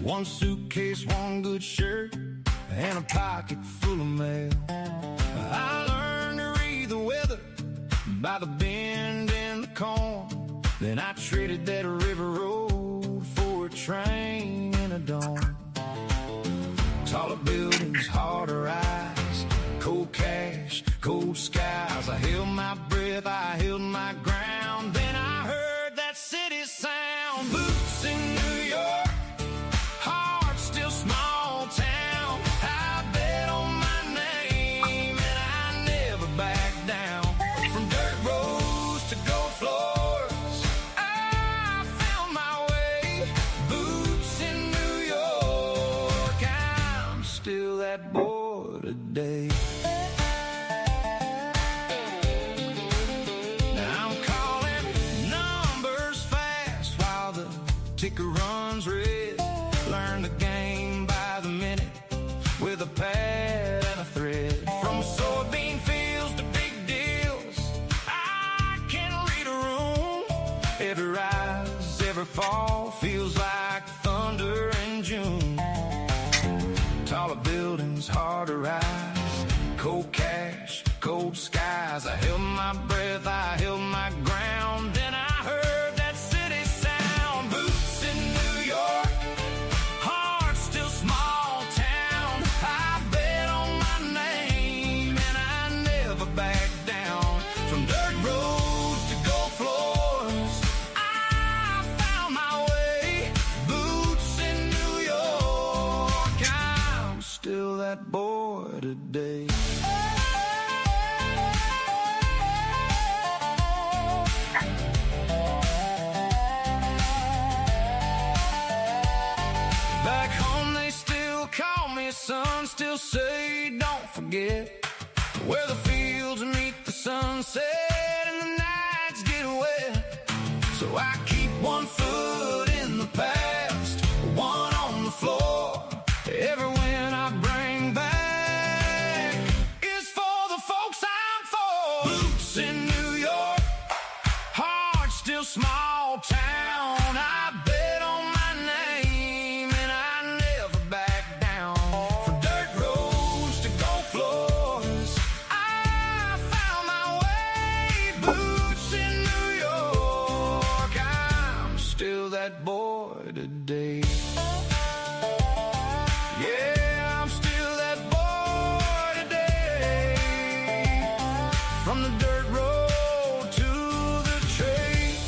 One suitcase, one good shirt, and a pocket full of mail. I learned to read the weather by the bend in the corn. Then I traded that river road for a train and a dome. Taller buildings, harder eyes, cold cash, cold skies. I held my breath, I held my ground. Then I heard that city sound. Boots in New York, heart still small town. I bet on my name and I never back down. From dirt roads to gold floors, I found my way. Boots in New York, I'm still that boy today. Ticker runs red. Learn the game by the minute with a pad and a thread. From soybean fields to big deals, I can read a room. Every rise, every fall feels like thunder in June. Taller buildings, harder rise, cold cash, cold skies. I held my breath, I held my ground. Then I heard that city sound. Boots in New York, heart still small town. I bet on my name and I never back down. From dirt roads to gold floors, I found my way. Boots in New York, I'm still that boy today. Back home they still call me son, still say don't forget where the fields meet the sunset and the nights get wet. So I keep one foot in the past, one on the floor. Every win I bring back is for the folks I'm for. Boots in New York, heart still small town. I bet on my name and I never back down. From dirt roads to gold floors, I found my way. Boots in New York, I'm still that boy today. Yeah, I'm still that boy today. From the dirt road to the trade.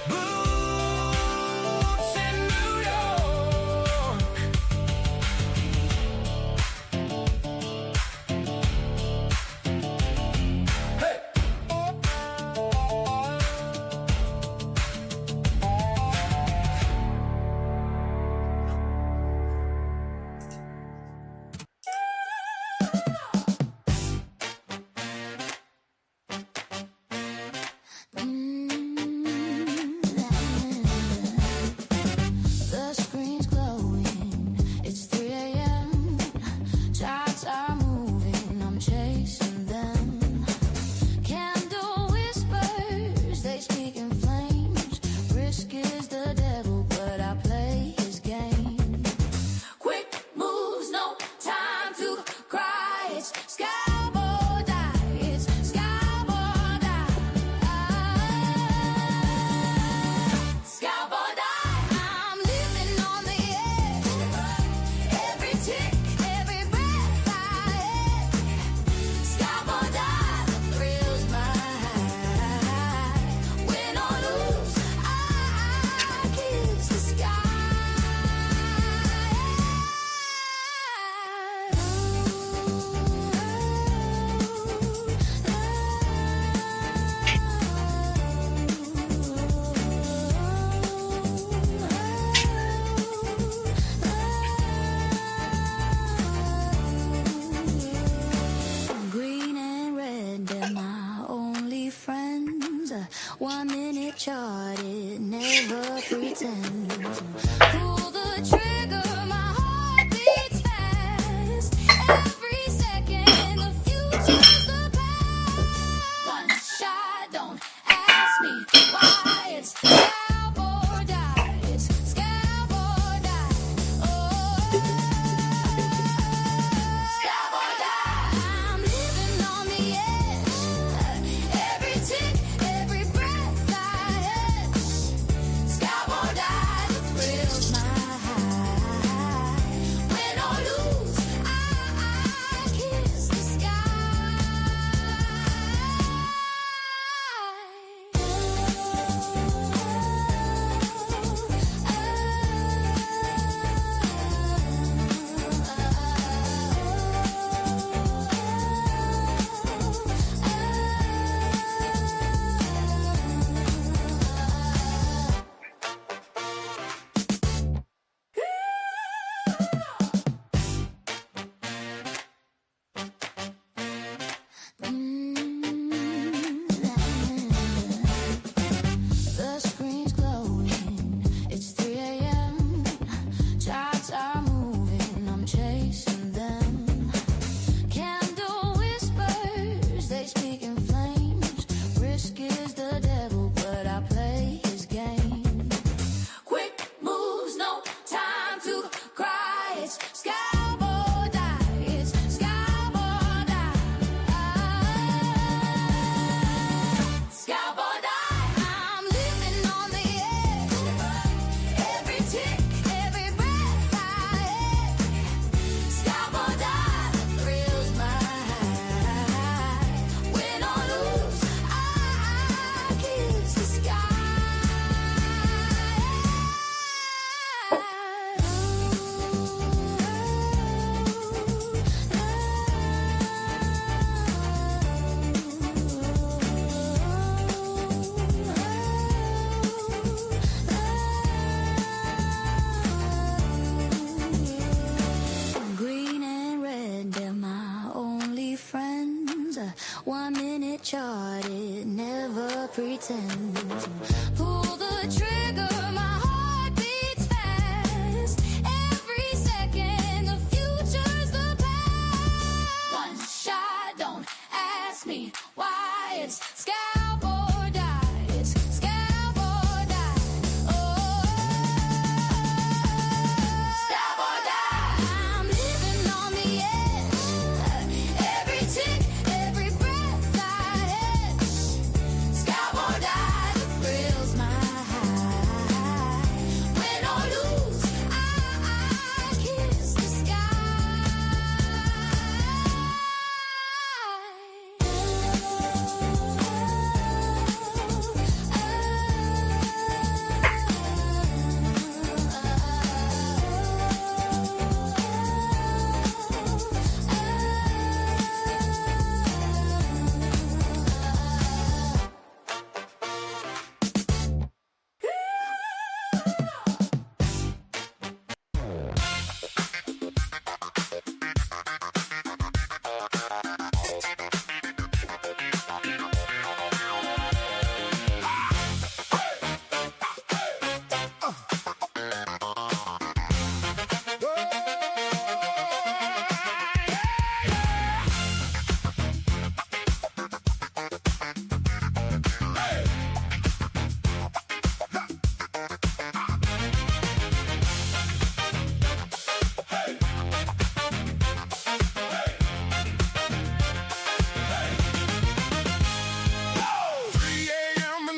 Boots in New York. Hey. The screen's glowing, it's 3 a.m. Tides are moving, I'm chasing them. Candle whispers, they speak in flames. Risk is the devil, but I play his game. Quick moves, no time to cry. It's sky or die, it's sky or die. Sky or die. I'm living on the edge. Every tick, every breath I take. Sky or die, the thrills my high. Win or lose, I kiss the sky. Green and red, they're my only friends. 1 minute charted, never pretends. Pull the trigger, my heart beats fast. Every second, the future's the past. One shot, don't ask me why. It's charted, never pretend to pull the trigger. My heart beats fast. Every second, the future's the past. One shot, don't ask me why. It's scalp or die. It's scalp or die. Oh, scalp or die. I'm living on the edge. Every tick, every breath I hedge. Scalp or die, the thrills my high. Win or lose, I kiss the sky.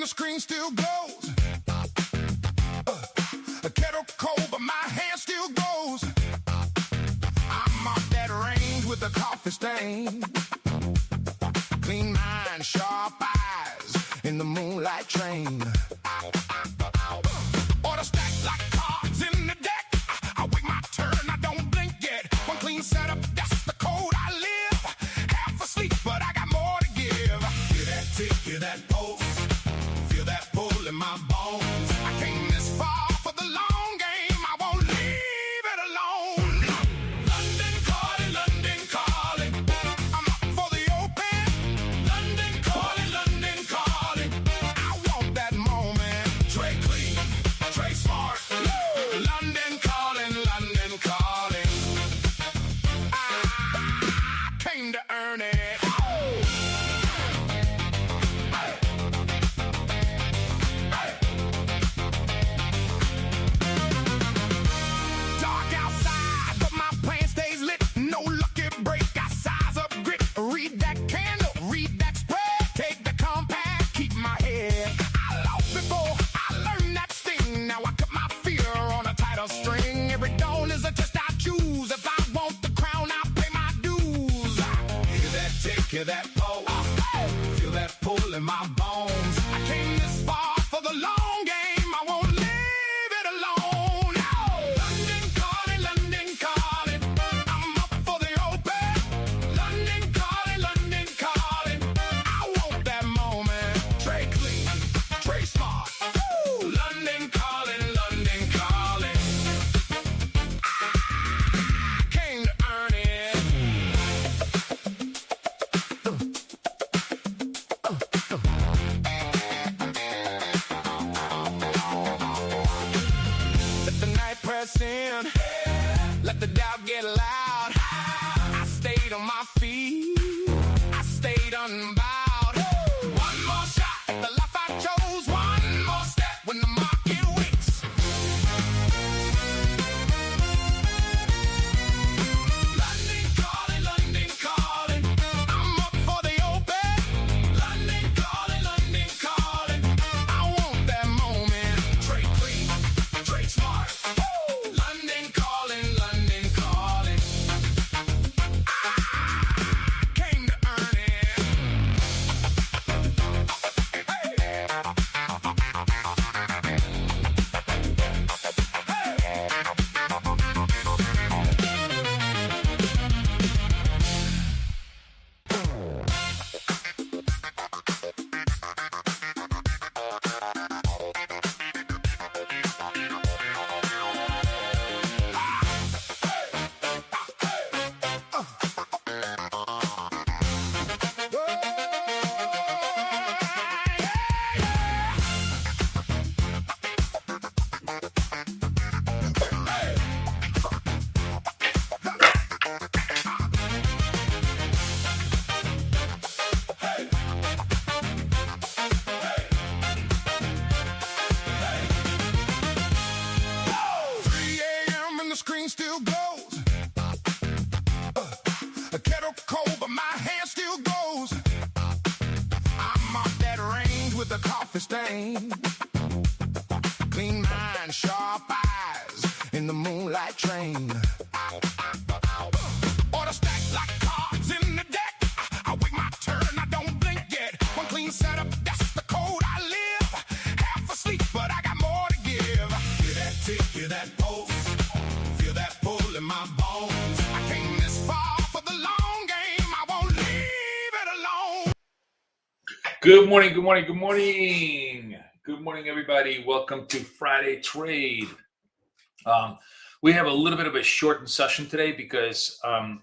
Screen still glows. A kettle cold, but my hand still goes. I'm off that range with a coffee stain. Clean mind, sharp eyes in the moonlight train. Order stacked like cards in the deck. I wait my turn, I don't blink yet. One clean setup, that's the code I live. Half asleep, but I got more to give. Hear that tick, hear that pulse. Feel that pull in my bones. I came this far for the long game. I won't leave it alone. London calling, London calling. I'm up for the open. London calling, London calling. I want that moment. Trey clean, Trey smart. London calling, London calling. I came to earn it. Dark outside, but my plan stays lit. No lucky break, I size up grit. Read that candle, read that spread. Take the compact, keep my head. I lost before, I learned that sting. Now I cut my fear on a tighter string. Every dawn is a test I choose. If I want the crown, I'll pay my dues. Hear that tick, hear that pulse. Feel that pull in my bones. I came this far for the long game. I won't leave it alone. London calling, London calling. I'm up for the open. London calling, London calling. I want that moment. Trey clean, Trey smart. London calling, London calling. I came to earn it. Let the night press in. Let the doubt get loud. I stayed on my feet. I stayed unbowed. One more shot, the life I chose. One more step when the market waits. London calling, London calling. I'm up for the open. London calling, London calling. I want that moment. Trey clean, Trey smart. London calling, London calling. I came to earn it. The kettle cold, but my hand still goes. I mark that range with a coffee stain. Clean mind, sharp eyes in the moonlight train. Order stacked like cards in the deck. I wait my turn, I don't blink yet. One clean setup, that's the code I live. Half asleep, but I got more to give. Hear that tick, hear that pulse. Feel that pull in my bones. I came this far for the long game. I won't leave it alone. Good morning, good morning, good morning. Good morning, everybody. Welcome to Friday Trade. We have a little bit of a shortened session today because I'm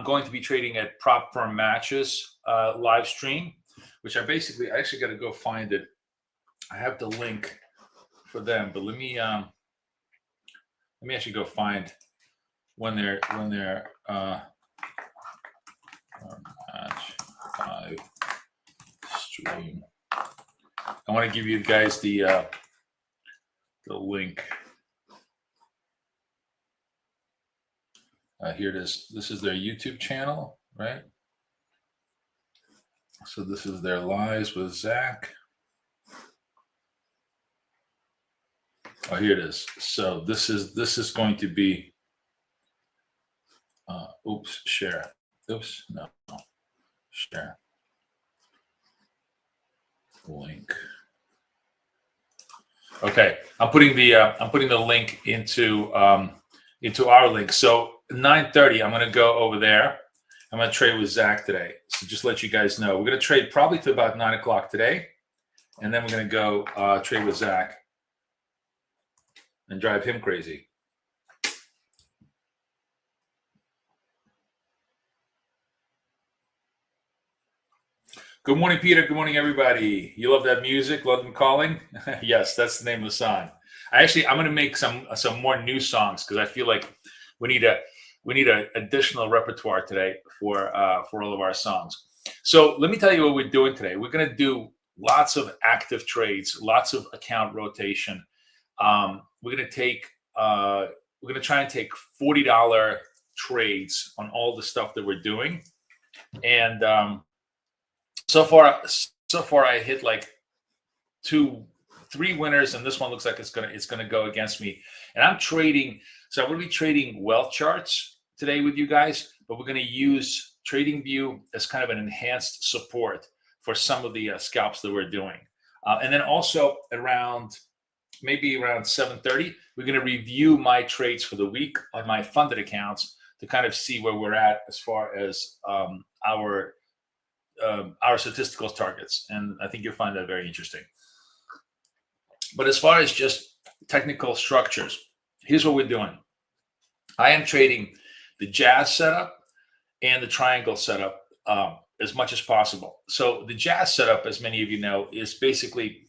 going to be trading at Prop Firm Matches live stream, which I actually got to go find it. I have the link for them, but let me actually go find when they're match 5 stream. I want to give you guys the link. Here it is. This is their YouTube channel, right? So this is their lives with Zach. Oh, here it is. So this is going to be. Share. Share. Link. Okay, I'm putting the link into our link. So 9:30, I'm going to go over there. I'm going to trade with Zach today. So just let you guys know, we're going to trade probably to about 9 o'clock today, and then we're going to go trade with Zach and drive him crazy. Good morning, Peter. Good morning, everybody. You love that music, London Calling? Yes, that's the name of the song. I'm going to make some more new songs because I feel like we need an additional repertoire today for all of our songs. So let me tell you what we're doing today. We're going to do lots of active trades, lots of account rotation. We're going to try and take $40 trades on all the stuff that we're doing, and so far I hit like 3 winners, and this one looks like it's gonna go against me. And I'm trading, so I'm gonna be trading wealth charts today with you guys, but we're gonna use Tradingview as kind of an enhanced support for some of the scalps that we're doing. And then also maybe around 7:30, we're gonna review my trades for the week on my funded accounts to kind of see where we're at as far as our statistical targets, and I think you'll find that very interesting. But as far as just technical structures, here's what we're doing. I am trading the jazz setup and the triangle setup as much as possible. So the jazz setup, as many of you know, is basically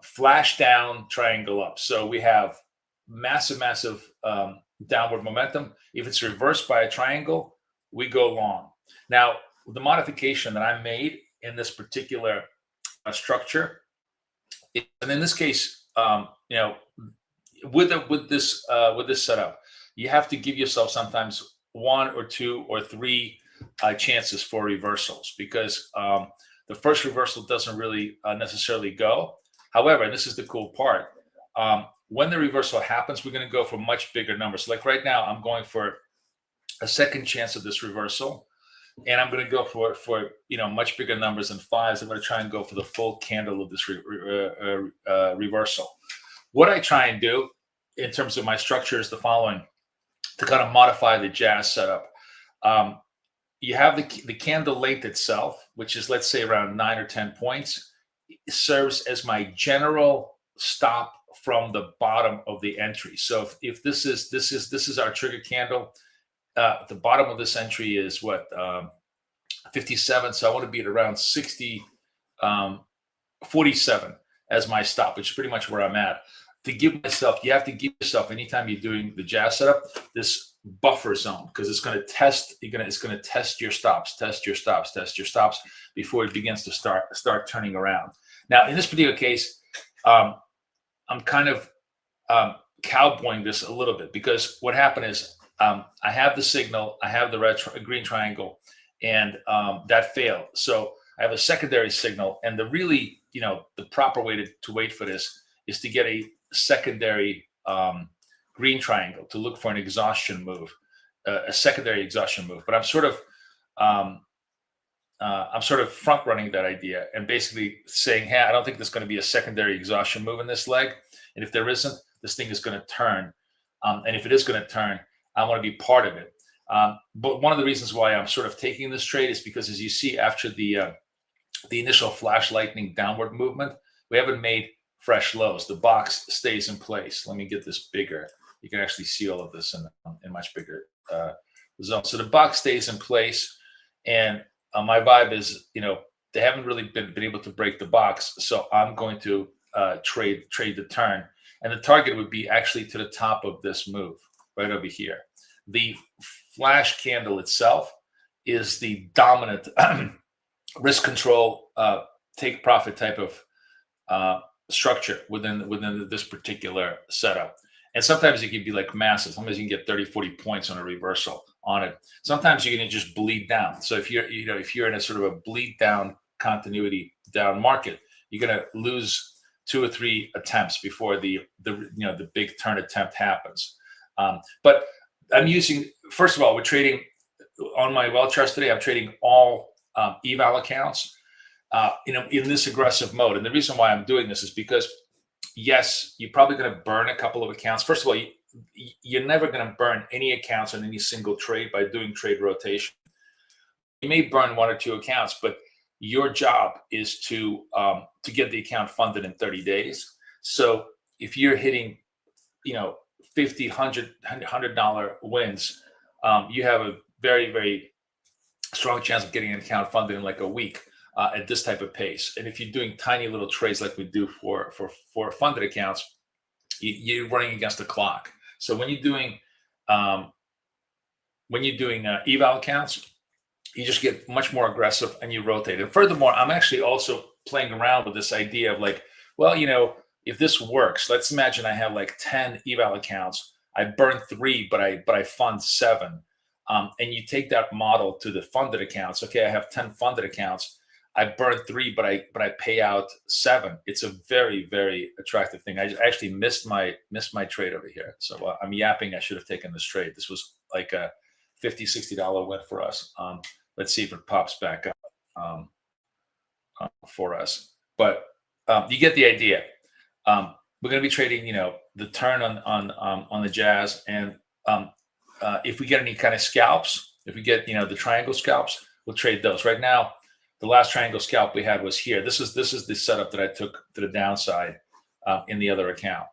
flash down, triangle up. So we have massive downward momentum. If it's reversed by a triangle, we go long. Now, the modification that I made in this particular structure, and in this case, with this setup, you have to give yourself sometimes 1 or 2 or 3 chances for reversals, because the first reversal doesn't really necessarily go. However, and this is the cool part, when the reversal happens, we're going to go for much bigger numbers. Like right now, I'm going for a second chance of this reversal. And I'm going to go for much bigger numbers than 5s. I'm going to try and go for the full candle of this reversal. What I try and do in terms of my structure is the following: to kind of modify the jazz setup. You have the candle length itself, which is, let's say, around 9 or 10 points. It serves as my general stop from the bottom of the entry. So if this is our trigger candle. The bottom of this entry is 57, so I want to be at around 47 as my stop, which is pretty much where I'm at. You have to give yourself, anytime you're doing the jazz setup, this buffer zone, because it's going to test. It's going to test your stops, before it begins to start turning around. Now, in this particular case, I'm kind of cowboying this a little bit, because what happened is I have the signal, I have the green triangle, and that failed. So I have a secondary signal, and the really, the proper way to wait for this is to get a secondary green triangle to look for an exhaustion move, a secondary exhaustion move. But I'm sort of front running that idea and basically saying, hey, I don't think there's going to be a secondary exhaustion move in this leg. And if there isn't, this thing is going to turn. And if it is going to turn, I want to be part of it. But one of the reasons why I'm sort of taking this trade is because, as you see, after the initial flash lightning downward movement, we haven't made fresh lows. The box stays in place. Let me get this bigger. You can actually see all of this in much bigger zone. So the box stays in place, and my vibe is, they haven't really been able to break the box. So I'm going to trade the turn, and the target would be actually to the top of this move right over here. The flash candle itself is the dominant risk control, take profit type of structure within this particular setup. And sometimes it can be like massive. Sometimes you can get 30, 40 points on a reversal on it. Sometimes you're going to just bleed down. So if you're in a sort of a bleed down continuity down market, you're going to lose 2 or 3 attempts before the big turn attempt happens. But I'm using, first of all, we're trading on my well charts today. I'm trading all eval accounts, in this aggressive mode. And the reason why I'm doing this is because, yes, you're probably going to burn a couple of accounts. First of all, you're never going to burn any accounts on any single trade by doing trade rotation. You may burn 1 or 2 accounts, but your job is to get the account funded in 30 days. So if you're hitting, $50, $100 wins, you have a very, very strong chance of getting an account funded in like a week at this type of pace. And if you're doing tiny little trades like we do for funded accounts, you're running against the clock. So when you're doing eval accounts, you just get much more aggressive and you rotate. And furthermore, I'm actually also playing around with this idea of like, well, if this works, let's imagine I have like 10 eval accounts. I burn 3, but I fund 7. And you take that model to the funded accounts. Okay, I have 10 funded accounts. I burn 3, but I pay out 7. It's a very, very attractive thing. I actually missed my trade over here. So I'm yapping. I should have taken this trade. This was like a $50, $60 win for us. Let's see if it pops back up for us. But you get the idea. We're going to be trading, the turn on the Jazz, and if we get any kind of scalps, if we get the triangle scalps, we'll trade those. Right now, the last triangle scalp we had was here. This is the setup that I took to the downside in the other account.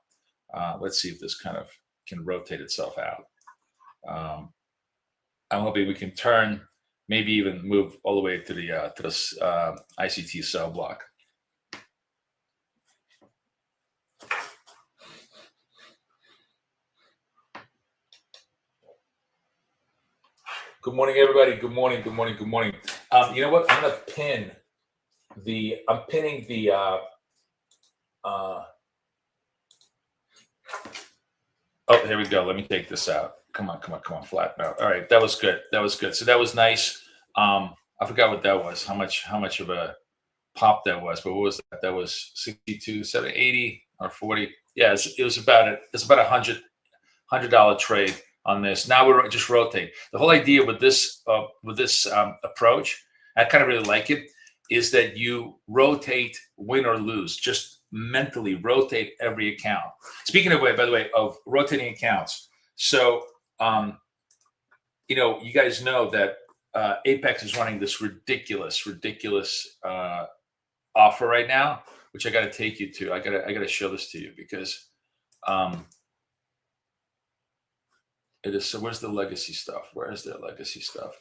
Let's see if this kind of can rotate itself out. I'm hoping we can turn, maybe even move all the way to the ICT sell block. Good morning, everybody. Good morning. Good morning. Good morning. You know what? I'm going to pin I'm pinning the, oh, here we go. Let me take this out. Come on, flat mount. All right. That was good. So that was nice. I forgot what that was, how much of a pop that was, but what was that? That was 62, 80 or 40. Yeah, it was about a $100 trade on this. Now we're just rotate. The whole idea with this approach, I kind of really like it, is that you rotate, win or lose. Just mentally rotate every account. Speaking of, by the way, of rotating accounts, so you guys know that Apex is running this ridiculous offer right now, which I got to take you to. I got to show this to you because it is. So where's the legacy stuff? Where is their legacy stuff?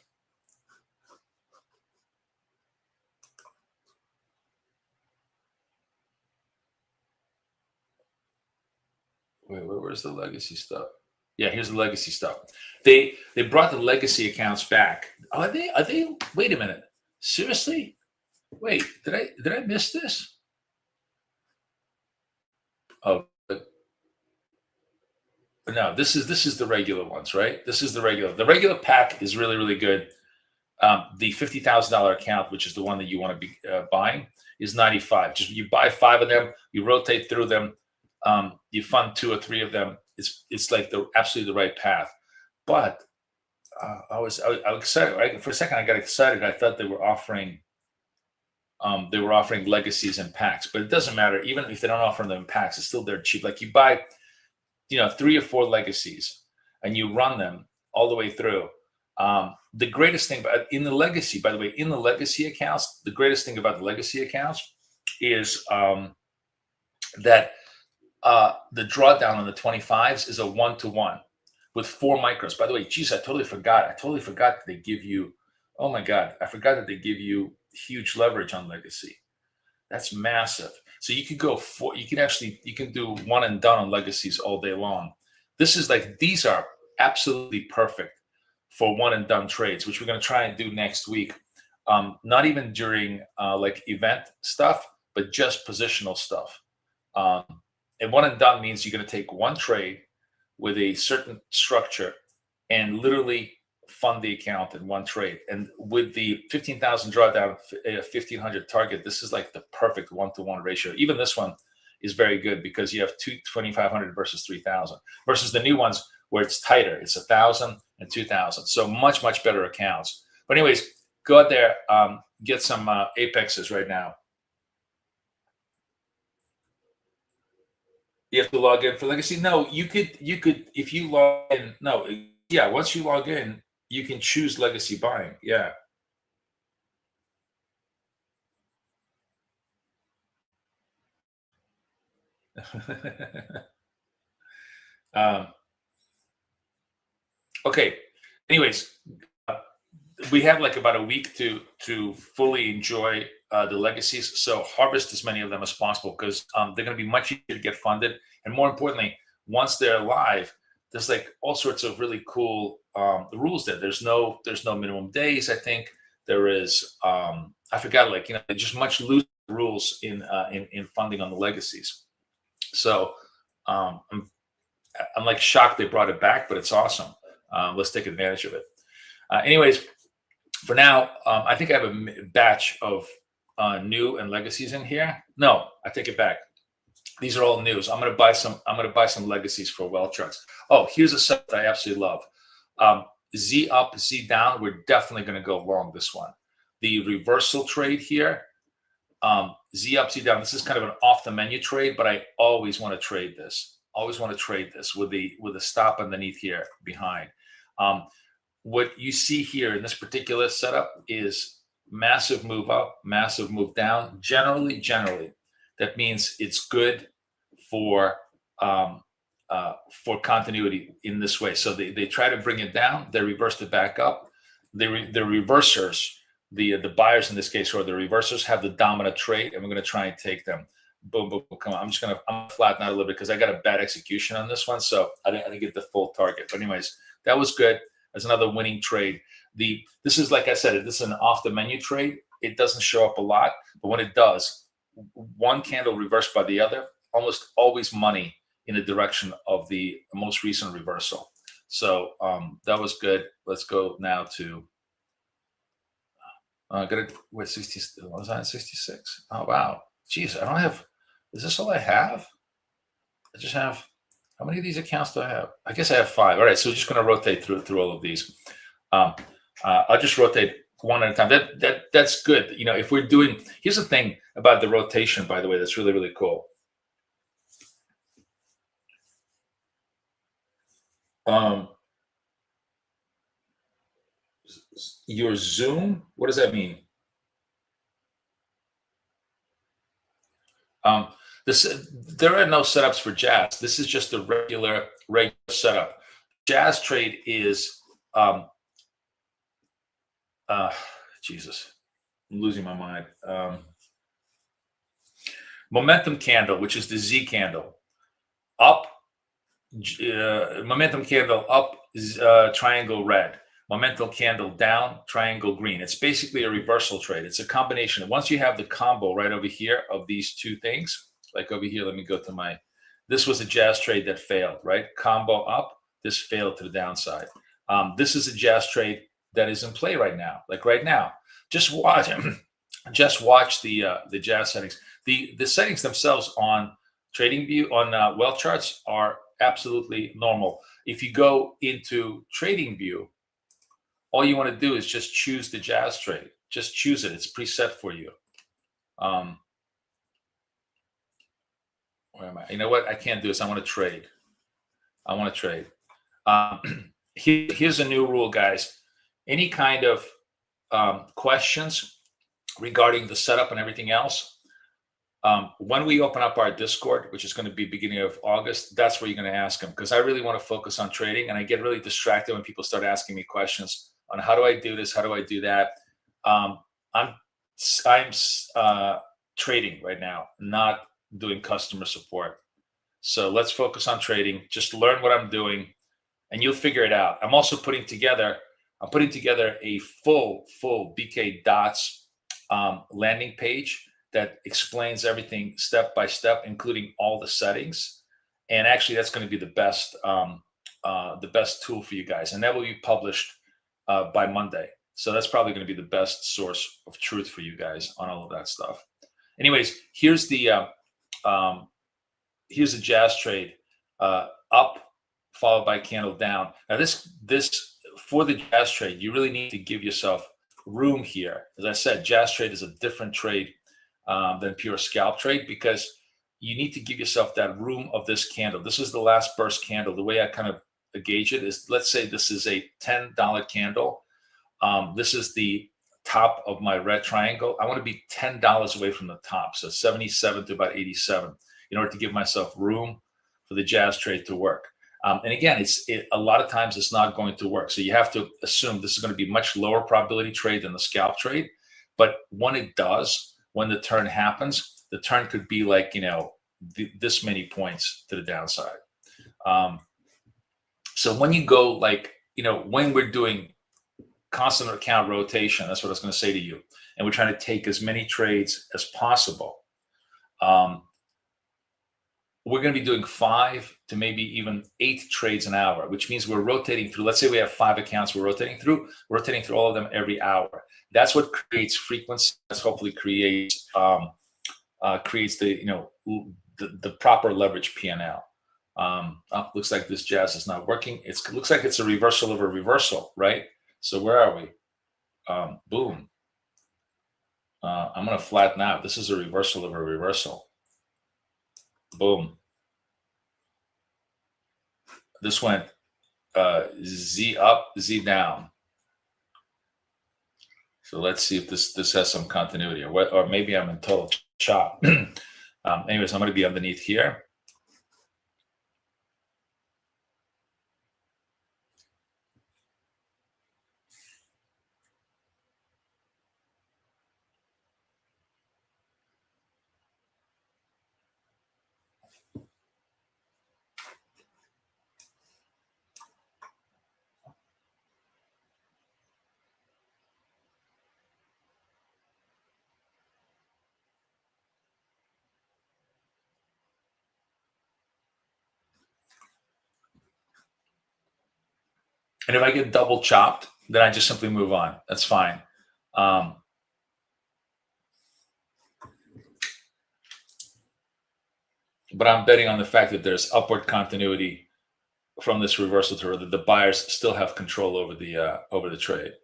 Wait, where's the legacy stuff? Yeah, here's the legacy stuff. They brought the legacy accounts back. Are they? Wait a minute. Seriously? Wait, did I miss this? Oh, No, this is the regular ones, right? This is the regular. The regular pack is really, really good. The $50,000 account, which is the one that you want to be buying, is 95. Just you buy 5 of them, you rotate through them, you fund 2 or 3 of them. It's like the absolutely the right path. But I was excited for a second. I got excited. I thought they were offering legacies and packs, but it doesn't matter. Even if they don't offer them in packs, it's still they're cheap. Like you buy, 3 or 4 legacies, and you run them all the way through. The greatest thing in the legacy, by the way, in the legacy accounts, the greatest thing about the legacy accounts is that the drawdown on the 25s is a 1-to-1 with 4 micros. By the way, geez, I totally forgot that they give you. Oh my God, I forgot that they give you huge leverage on legacy. That's massive. So you could go you can do one and done on legacies all day long. These are absolutely perfect for one and done trades, which we're going to try and do next week. Not even during like event stuff, but just positional stuff. And one and done means you're going to take one trade with a certain structure and literally fund the account in one trade. And with the 15,000 drawdown, 1,500 target, this is like the perfect 1-to-1 ratio. Even this one is very good because you have 2,500 versus 3,000 versus the new ones where it's tighter. It's 1,000 and 2,000. So much, much better accounts. But anyways, go out there, get some apexes right now. You have to log in for legacy. No, you could if you log in. No, yeah. Once you log in, you can choose legacy buying. Yeah. Okay. Anyways, we have like about a week to fully enjoy the legacies. So harvest as many of them as possible because they're going to be much easier to get funded. And more importantly, once they're live, there's like all sorts of really cool rules there. There's no minimum days. I think there is. I forgot, like just much looser rules in funding on the legacies. So I'm like shocked they brought it back, but it's awesome. Let's take advantage of it. Anyways, for now, I think I have a batch of new and legacies in here. No, I take it back. These are all news. I'm gonna buy some legacies for well trucks. Oh, here's a set that I absolutely love. Z up, Z down. We're definitely gonna go long this one. The reversal trade here. Z up, Z down. This is kind of an off the menu trade, but I always want to trade this. Always want to trade this with the stop underneath here behind. What you see here in this particular setup is massive move up, massive move down. Generally, that means it's good for continuity in this way. So they try to bring it down, they reversed it back up. The reversers, the buyers in this case, or the reversers, have the dominant trade, and we're going to try and take them. Boom, boom, boom. Come on. I'm gonna flatten out a little bit because I got a bad execution on this one, so I didn't get the full target. But anyways, that was good. That's another winning trade. This is, like I said, this is an off the menu trade. It doesn't show up a lot, but when it does, one candle reversed by the other, almost always money in the direction of the most recent reversal. So that was good. Let's go now to. Got it. Wait, 60. Was I at 66? Oh wow. Jeez, I don't have. Is this all I have? I just have. How many of these accounts do I have? I guess I have 5. All right, so we're just going to rotate through all of these. I'll just rotate one at a time. That's good. If we're doing, here's the thing about the rotation, by the way, that's really, really cool. Your Zoom, what does that mean? There are no setups for Jazz. This is just a regular setup. Jazz trade is Jesus, I'm losing my mind. Momentum candle, which is the Z candle, up. Momentum candle up, triangle red. Momentum candle down, triangle green. It's basically a reversal trade. It's a combination. Once you have the combo right over here of these two things, like over here, let me go to my This was a jazz trade that failed, right? Combo up, this failed to the downside. This is a jazz trade that is in play right now, like right now. Just watch, just watch the jazz settings. The settings themselves on TradingView on wealth charts are absolutely normal. If you go into TradingView, all you want to do is just choose the jazz trade. Just choose it. It's preset for you. Where am I? You know what? I can't do this. I want to trade. I want to trade. Here's a new rule, guys. Any kind of questions regarding the setup and everything else, when we open up our Discord, which is going to be beginning of August, that's where you're going to ask them, because I really want to focus on trading, and I get really distracted when people start asking me questions on how do I do this, how do I do that. I'm trading right now, not doing customer support. So let's focus on trading. Just learn what I'm doing, and you'll figure it out. I'm also putting together a full BK Dots landing page that explains everything step by step, including all the settings. And actually, that's going to be the best tool for you guys, and that will be published by Monday. So that's probably going to be the best source of truth for you guys on all of that stuff. Anyways, here's the jazz trade, up followed by candle down. Now this for the jazz trade, you really need to give yourself room here. As I said, jazz trade is a different trade than pure scalp trade, because you need to give yourself that room of this candle. This is the last burst candle. The way I kind of gauge it is, let's say this is a $10 candle. This is the top of my red triangle. I want to be $10 away from the top, so 77 to about 87, in order to give myself room for the jazz trade to work. And again, a lot of times it's not going to work. So you have to assume this is going to be much lower probability trade than the scalp trade. But when it does, when the turn happens, the turn could be like, this many points to the downside. So when you go like, when we're doing constant account rotation, that's what I was going to say to you, and we're trying to take as many trades as possible, we're going to be doing 5 to maybe even 8 trades an hour, which means we're rotating through. Let's say we have 5 accounts we're rotating through all of them every hour. That's what creates frequency. That's hopefully creates the proper leverage P&L. Looks like this jazz is not working. It looks like it's a reversal of a reversal, right? So where are we? Boom. I'm going to flatten out. This is a reversal of a reversal. Boom. This went Z up, Z down. So let's see if this has some continuity, or maybe I'm in total chop. Anyways, I'm going to be underneath here. And if I get double chopped, then I just simply move on. That's fine. But I'm betting on the fact that there's upward continuity from this reversal to that the buyers still have control over the trade.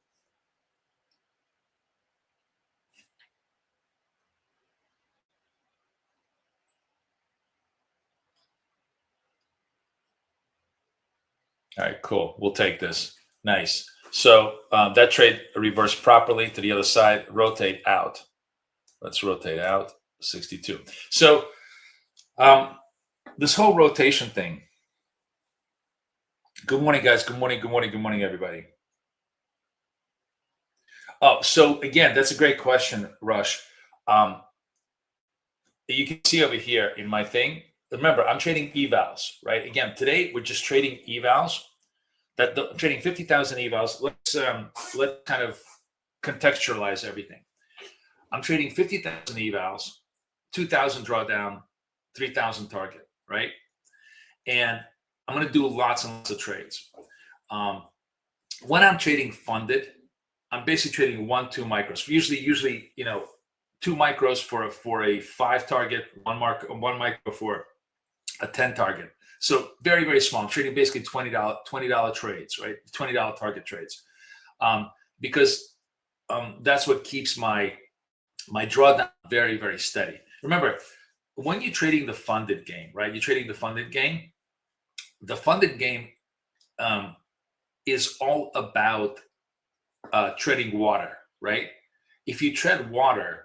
All right, cool. We'll take this. Nice. So that trade reversed properly to the other side. Rotate out. Let's rotate out. 62. So this whole rotation thing. Good morning, guys. Good morning. Good morning. Good morning, everybody. Oh, so again, that's a great question, Rush. You can see over here in my thing. Remember, I'm trading evals, right? Again, today we're just trading evals. I'm trading 50,000 evals. Let's kind of contextualize everything. I'm trading 50,000 evals, 2,000 drawdown, 3,000 target, right? and I'm going to do lots and lots of trades. When I'm trading funded, I'm basically trading 1-2 micros. Usually, 2 micros for a 5 target, one micro for a 10 target. So very, very small. I'm trading basically $20 trades, right? $20 target trades, because that's what keeps my drawdown very, very steady. Remember, when you're trading the funded game, right? You're trading the funded game. The funded game is all about treading water, right? If you tread water,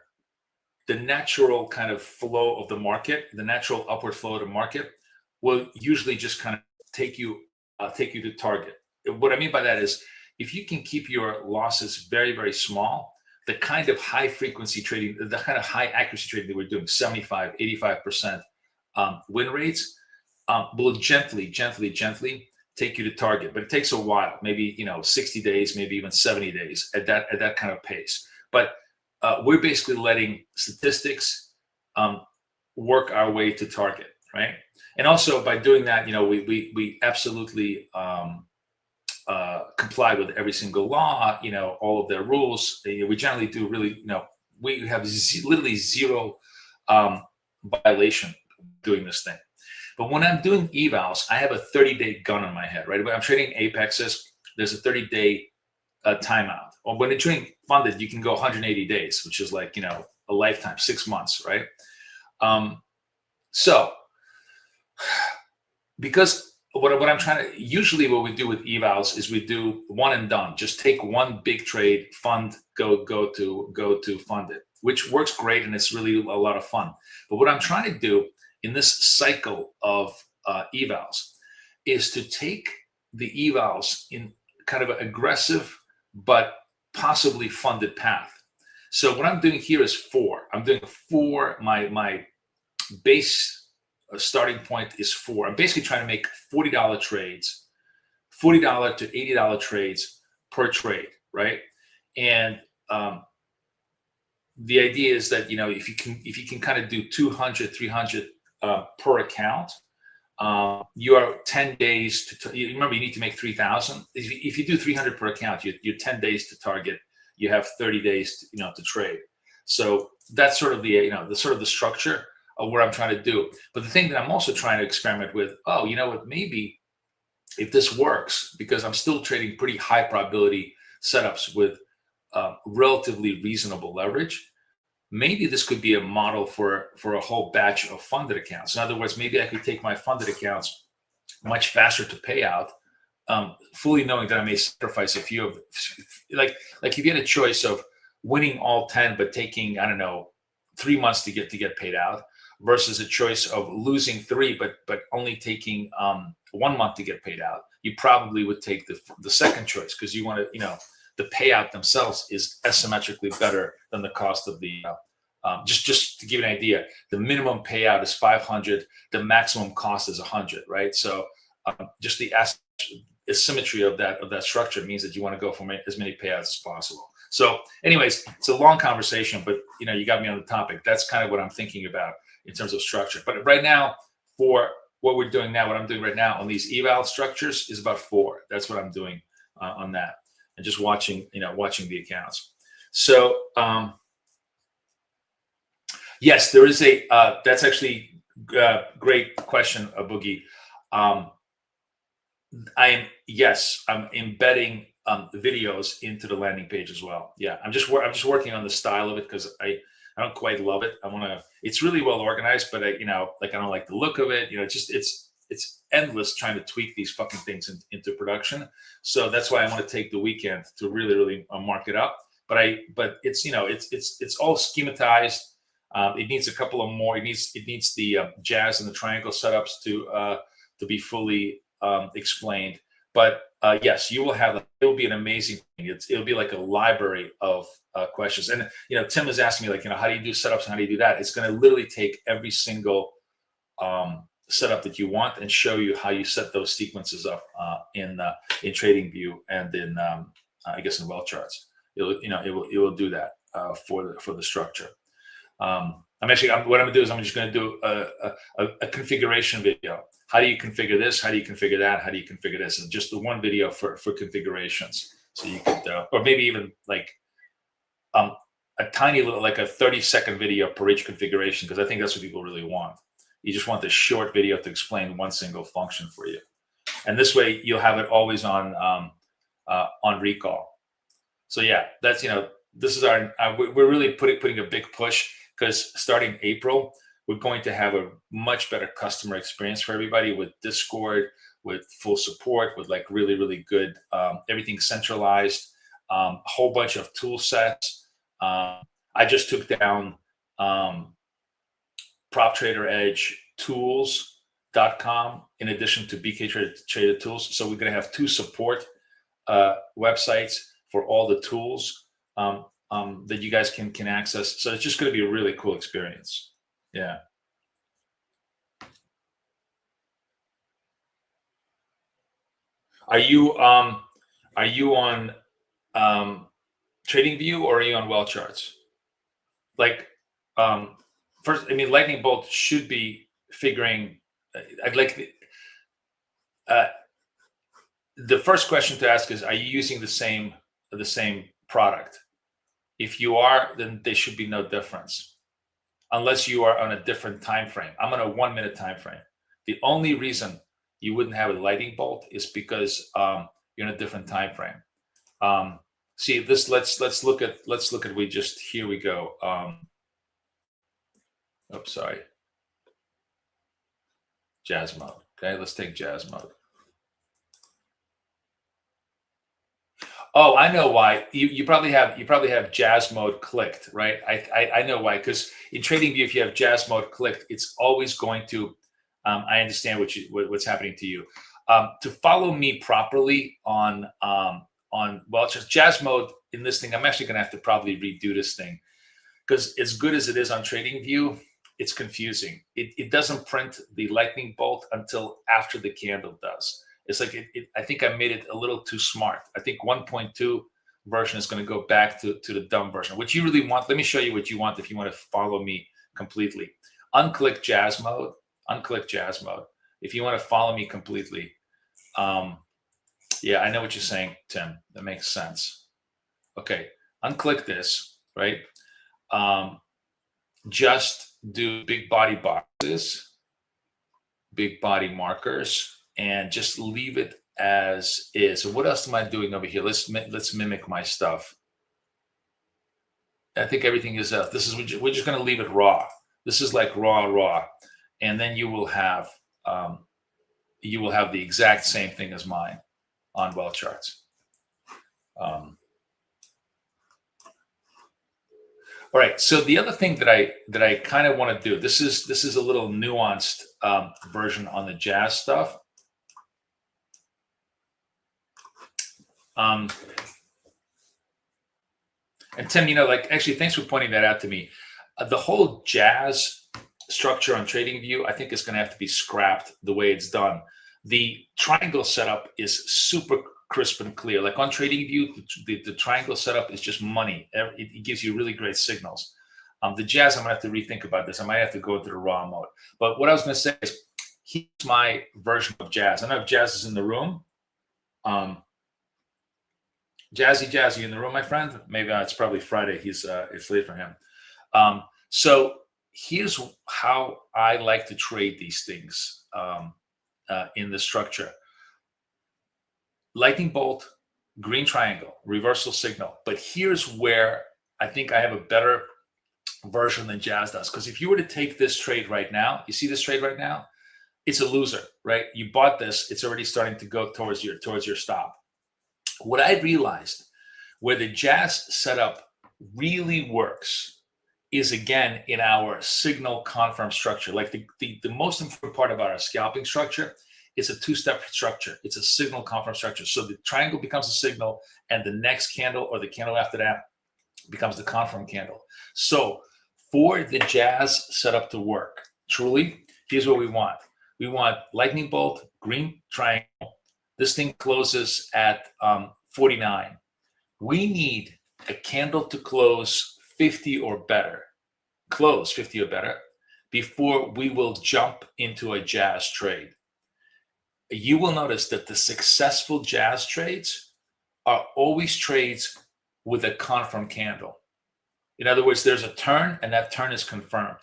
the natural kind of flow of the market, the natural upward flow of the market, will usually just kind of take you to target. What I mean by that is, if you can keep your losses very, very small, the kind of high frequency trading, the kind of high accuracy trading that we're doing, 75, 85% win rates, will gently take you to target. But it takes a while, maybe 60 days, maybe even 70 days at that kind of pace. But we're basically letting statistics work our way to target, right? And also by doing that, we absolutely comply with every single law, all of their rules. We generally do really, we have literally zero violation doing this thing. But when I'm doing evals, I have a 30-day gun on my head, right? When I'm trading apexes, there's a 30-day timeout. Or when you're trading funded, you can go 180 days, which is like, a lifetime, 6 months, right? So because what I'm trying to, usually what we do with evals is we do one and done. Just take one big trade, fund, go to fund it, which works great, and it's really a lot of fun. But what I'm trying to do in this cycle of evals is to take the evals in kind of an aggressive but possibly funded path. So what I'm doing here is 4. I'm doing 4. My base starting point is 4. I'm basically trying to make $40 trades, $40 to $80 trades per trade, right? And the idea is that if you can kind of do 200, 300 per account, you are 10 days to remember, you need to make 3,000. If you do 300 per account, you're 10 days to target. You have 30 days to trade. So that's sort of the the structure of what I'm trying to do. But the thing that I'm also trying to experiment with, maybe if this works, because I'm still trading pretty high probability setups with relatively reasonable leverage, maybe this could be a model for a whole batch of funded accounts. In other words, maybe I could take my funded accounts much faster to pay out, fully knowing that I may sacrifice a few of them. Like if you had a choice of winning all 10 but taking 3 months to get paid out, versus a choice of losing 3 but only taking 1 month to get paid out, you probably would take the second choice, because you want to the payout themselves is asymmetrically better than the cost of the just to give you an idea, the minimum payout is 500, the maximum cost is 100, right? So just the asymmetry of that structure means that you want to go for as many payouts as possible. So anyways, it's a long conversation, but you got me on the topic. That's kind of what I'm thinking about in terms of structure. But right now, for what we're doing now, what I'm doing right now on these eval structures is about 4. That's what I'm doing on that, and just watching the accounts. So yes, there is a that's actually a great question, Boogie. I'm embedding videos into the landing page as well. Yeah, I'm just working on the style of it, because I don't quite love it. It's really well organized, but I don't like the look of it. It's endless trying to tweak these fucking things into production. So that's why I want to take the weekend to really mark it up. But it's it's all schematized. It needs a couple of more. It needs the jazz and the triangle setups to be fully explained. But yes, you will have. It will be an amazing thing. It'll be like a library of questions. And Tim is asking me how do you do setups and how do you do that? It's going to literally take every single setup that you want and show you how you set those sequences up in TradingView and in I guess in well charts. It will do that for the structure. What I'm going to do is I'm just going to do a configuration video how do you configure this? How do you configure that? How do you configure this? And just the one video for configurations. So you could, or maybe even like a tiny little, like a 30-second video per each configuration, because I think that's what people really want. You just want this short video to explain one single function for you. And this way you'll have it always on recall. So yeah, that's, this is our, we're really putting a big push, because starting April, we're going to have a much better customer experience for everybody with Discord, with full support, with like really, really good, everything centralized, a whole bunch of tool sets. I just took down Prop Trader Edge tools.com in addition to BK Trader Tools. So we're going to have 2 support websites for all the tools that you guys can access. So it's just going to be a really cool experience. Yeah. Are you on TradingView, or are you on Well Charts? Like, first, I mean, Lightning Bolt should be figuring. I'd like the first question to ask is: are you using the same product? If you are, then there should be no difference, unless you are on a different time frame. I'm on a 1-minute time frame. The only reason you wouldn't have a Lightning Bolt is because you're in a different time frame. See this. Let's look at here we go. Oops, sorry. Jazz mode. Okay, let's take jazz mode. Oh, I know why. You probably have jazz mode clicked, right? I know why, because in TradingView, if you have jazz mode clicked, it's always going to. I understand what's happening to you. To follow me properly on just jazz mode in this thing, I'm actually going to have to probably redo this thing, because as good as it is on TradingView, it's confusing. It doesn't print the lightning bolt until after the candle does. It's like I think I made it a little too smart. I think 1.2 version is going to go back to the dumb version, which you really want. Let me show you what you want if you want to follow me completely. Unclick jazz mode. Unclick jazz mode if you want to follow me completely. Yeah, I know what you're saying, Tim. That makes sense. Okay, unclick this, right? Just do big body boxes, big body markers, and just leave it as is. So what else am I doing over here? Let's mimic my stuff. I think everything is up. This is, we're just going to leave it raw. This is like raw, and then you will have the exact same thing as mine on Well Charts. All right. So the other thing that I kind of want to do, this is a little nuanced version on the jazz stuff. And Tim, actually, thanks for pointing that out to me. The whole jazz structure on TradingView, I think, is going to have to be scrapped the way it's done. The triangle setup is super crisp and clear. Like on TradingView, the triangle setup is just money. It gives you really great signals. The jazz, I'm going to have to rethink about this. I might have to go into the raw mode. But what I was going to say is, here's my version of jazz. I don't know if Jazz is in the room. Jazzy, you in the room, my friend? Maybe it's probably Friday. It's late for him. So here's how I like to trade these things in the structure. Lightning bolt, green triangle, reversal signal. But here's where I think I have a better version than Jazz does. Because if you were to take this trade right now, you see this trade right now? It's a loser, right? You bought this. It's already starting to go towards your stop. What I realized where the jazz setup really works is, again, in our signal confirm structure. Like the most important part about our scalping structure is a two-step structure. It's a signal confirm structure. So the triangle becomes a signal, and the next candle or the candle after that becomes the confirm candle. So for the jazz setup to work, truly, here's what we want. We want lightning bolt, green triangle. This thing closes at 49. We need a candle to close 50 or better, before we will jump into a jazz trade. you will notice that the successful jazz trades are always trades with a confirmed candle. In other words, there's a turn and that turn is confirmed.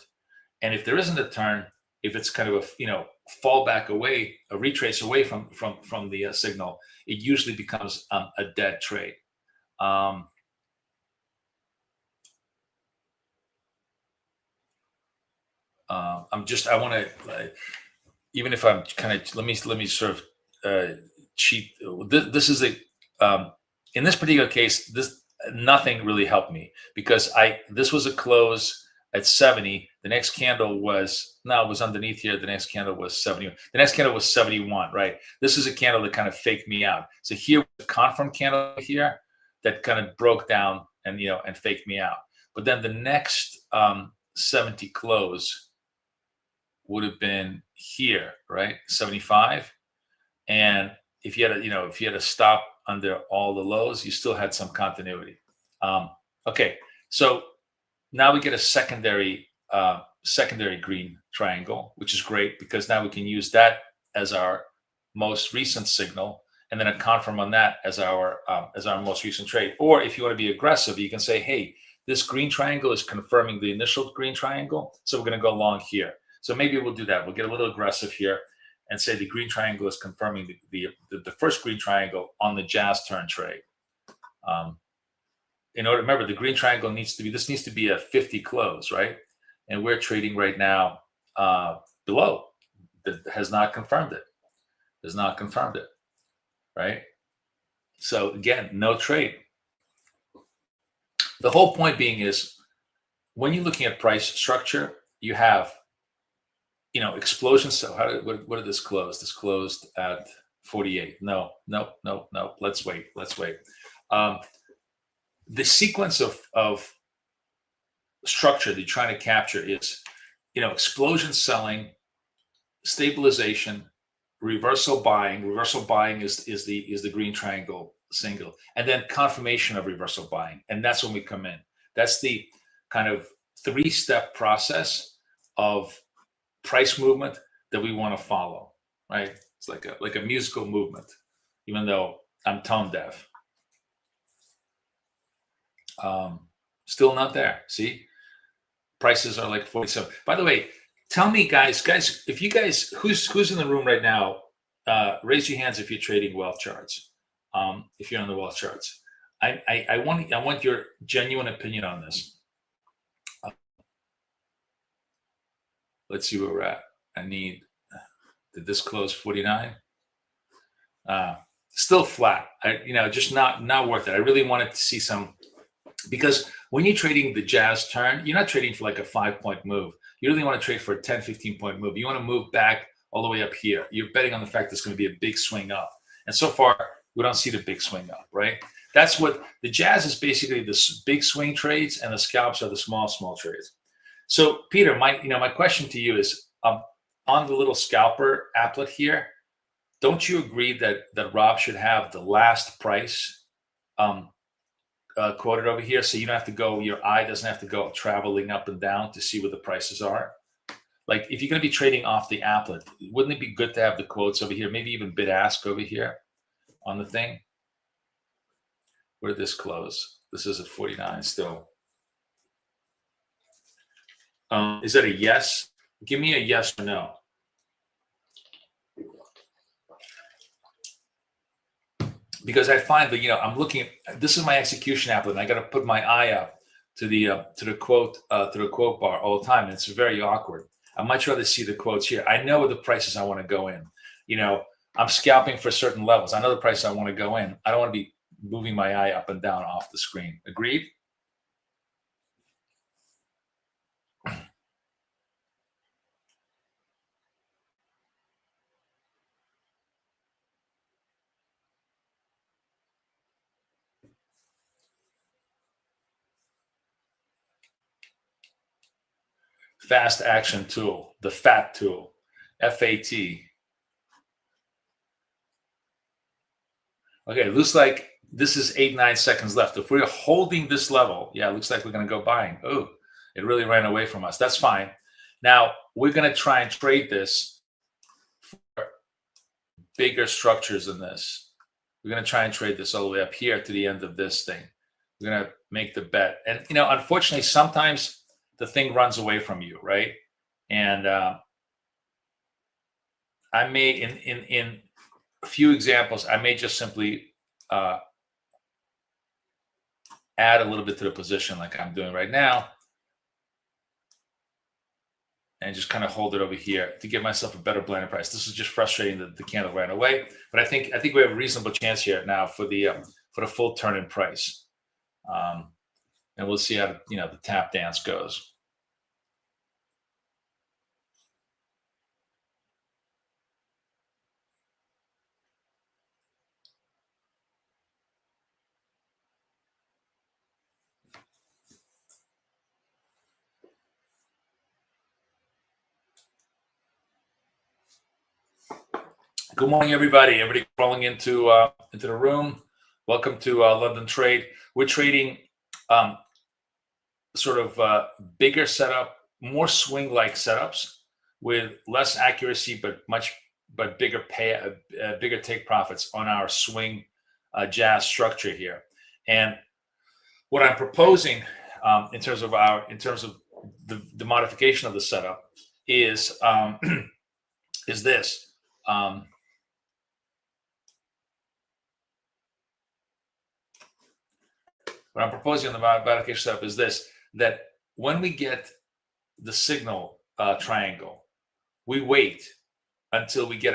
And if there isn't a turn, if it's kind of a fall back away, a retrace away from the signal, it usually becomes a dead trade. I want to, even if I'm kind of, let me sort of cheat. This is in this particular case, nothing really helped me because this was a close at 70. The next candle was underneath here. The next candle was 70. The next candle was 71, right? This is a candle that kind of faked me out. So here was a confirmed candle here that kind of broke down and faked me out. But then the next 70 close would have been here, right? 75. And if you had a stop under all the lows, you still had some continuity. Okay, so now we get a secondary green triangle, which is great because now we can use that as our most recent signal, and then a confirm on that as our most recent trade. Or if you want to be aggressive, you can say, hey, this green triangle is confirming the initial green triangle, so we're going to go long here. So maybe we'll do that. We'll get a little aggressive here and say the green triangle is confirming the first green triangle on the jazz turn trade. In order, remember, the green triangle needs to be a 50 close, right? And we're trading right now below. That has not confirmed it. Has not confirmed it, right? So again, no trade. The whole point being is when you're looking at price structure, you have explosions. So what did this close? This closed at 48. No. Let's wait. The sequence of structure that you're trying to capture is, explosion selling, stabilization, reversal buying. Reversal buying is the green triangle single, and then confirmation of reversal buying. And that's when we come in. That's the kind of 3-step process of price movement that we want to follow, right? It's like a musical movement, even though I'm tone deaf. Still not there. See, prices are like 47. By the way, tell me, guys, if you guys, who's in the room right now, raise your hands if you're trading wealth charts. If you're on the wealth charts, I want your genuine opinion on this. Let's see where we're at. Did this close 49? Still flat. Just not worth it. I really wanted to see some, because when you're trading the jazz turn, you're not trading for like a 5-point move. You really want to trade for a 10, 15-point move. You want to move back all the way up here. You're betting on the fact there's going to be a big swing up. And so far, we don't see the big swing up, right? That's what the jazz is basically, the big swing trades, and the scalps are the small trades. So Peter, my question to you is, on the little scalper applet here, don't you agree that Rob should have the last price quoted over here, so you don't have to go, your eye doesn't have to go traveling up and down to see what the prices are? Like, if you're going to be trading off the applet, wouldn't it be good to have the quotes over here, maybe even bid ask over here on the thing? Where did this close? This is at 49 still. Is that a yes? Give me a yes or no. Because I find that, I'm looking at, this is my execution applet, and I got to put my eye up to the quote bar all the time, and it's very awkward. I much rather see the quotes here. I know the prices I want to go in. I'm scalping for certain levels. I know the price I want to go in. I don't want to be moving my eye up and down off the screen. Agreed? Fast action tool, the FAT tool, FAT. Okay, it looks like this is 8-9 seconds left. If we're holding this level, yeah, it looks like we're going to go buying. Oh, it really ran away from us. That's fine. Now we're going to try and trade this for bigger structures than this. We're going to try and trade this all the way up here to the end of this thing. We're going to make the bet. And, you know, unfortunately, sometimes the thing runs away from you, right? And I may, in a few examples, I may just simply add a little bit to the position like I'm doing right now, and just kind of hold it over here to give myself a better blended price. This is just frustrating that the candle ran away, but I think we have a reasonable chance here now for the full turn in price, and we'll see how the tap dance goes. Good morning, everybody. Everybody crawling into the room. Welcome to London Trade. We're trading sort of bigger setup, more swing-like setups with less accuracy, but bigger bigger take profits on our swing jazz structure here. And what I'm proposing in terms of the modification of the setup is is this. What I'm proposing on the modification setup is this: that when we get the signal triangle, we wait until we get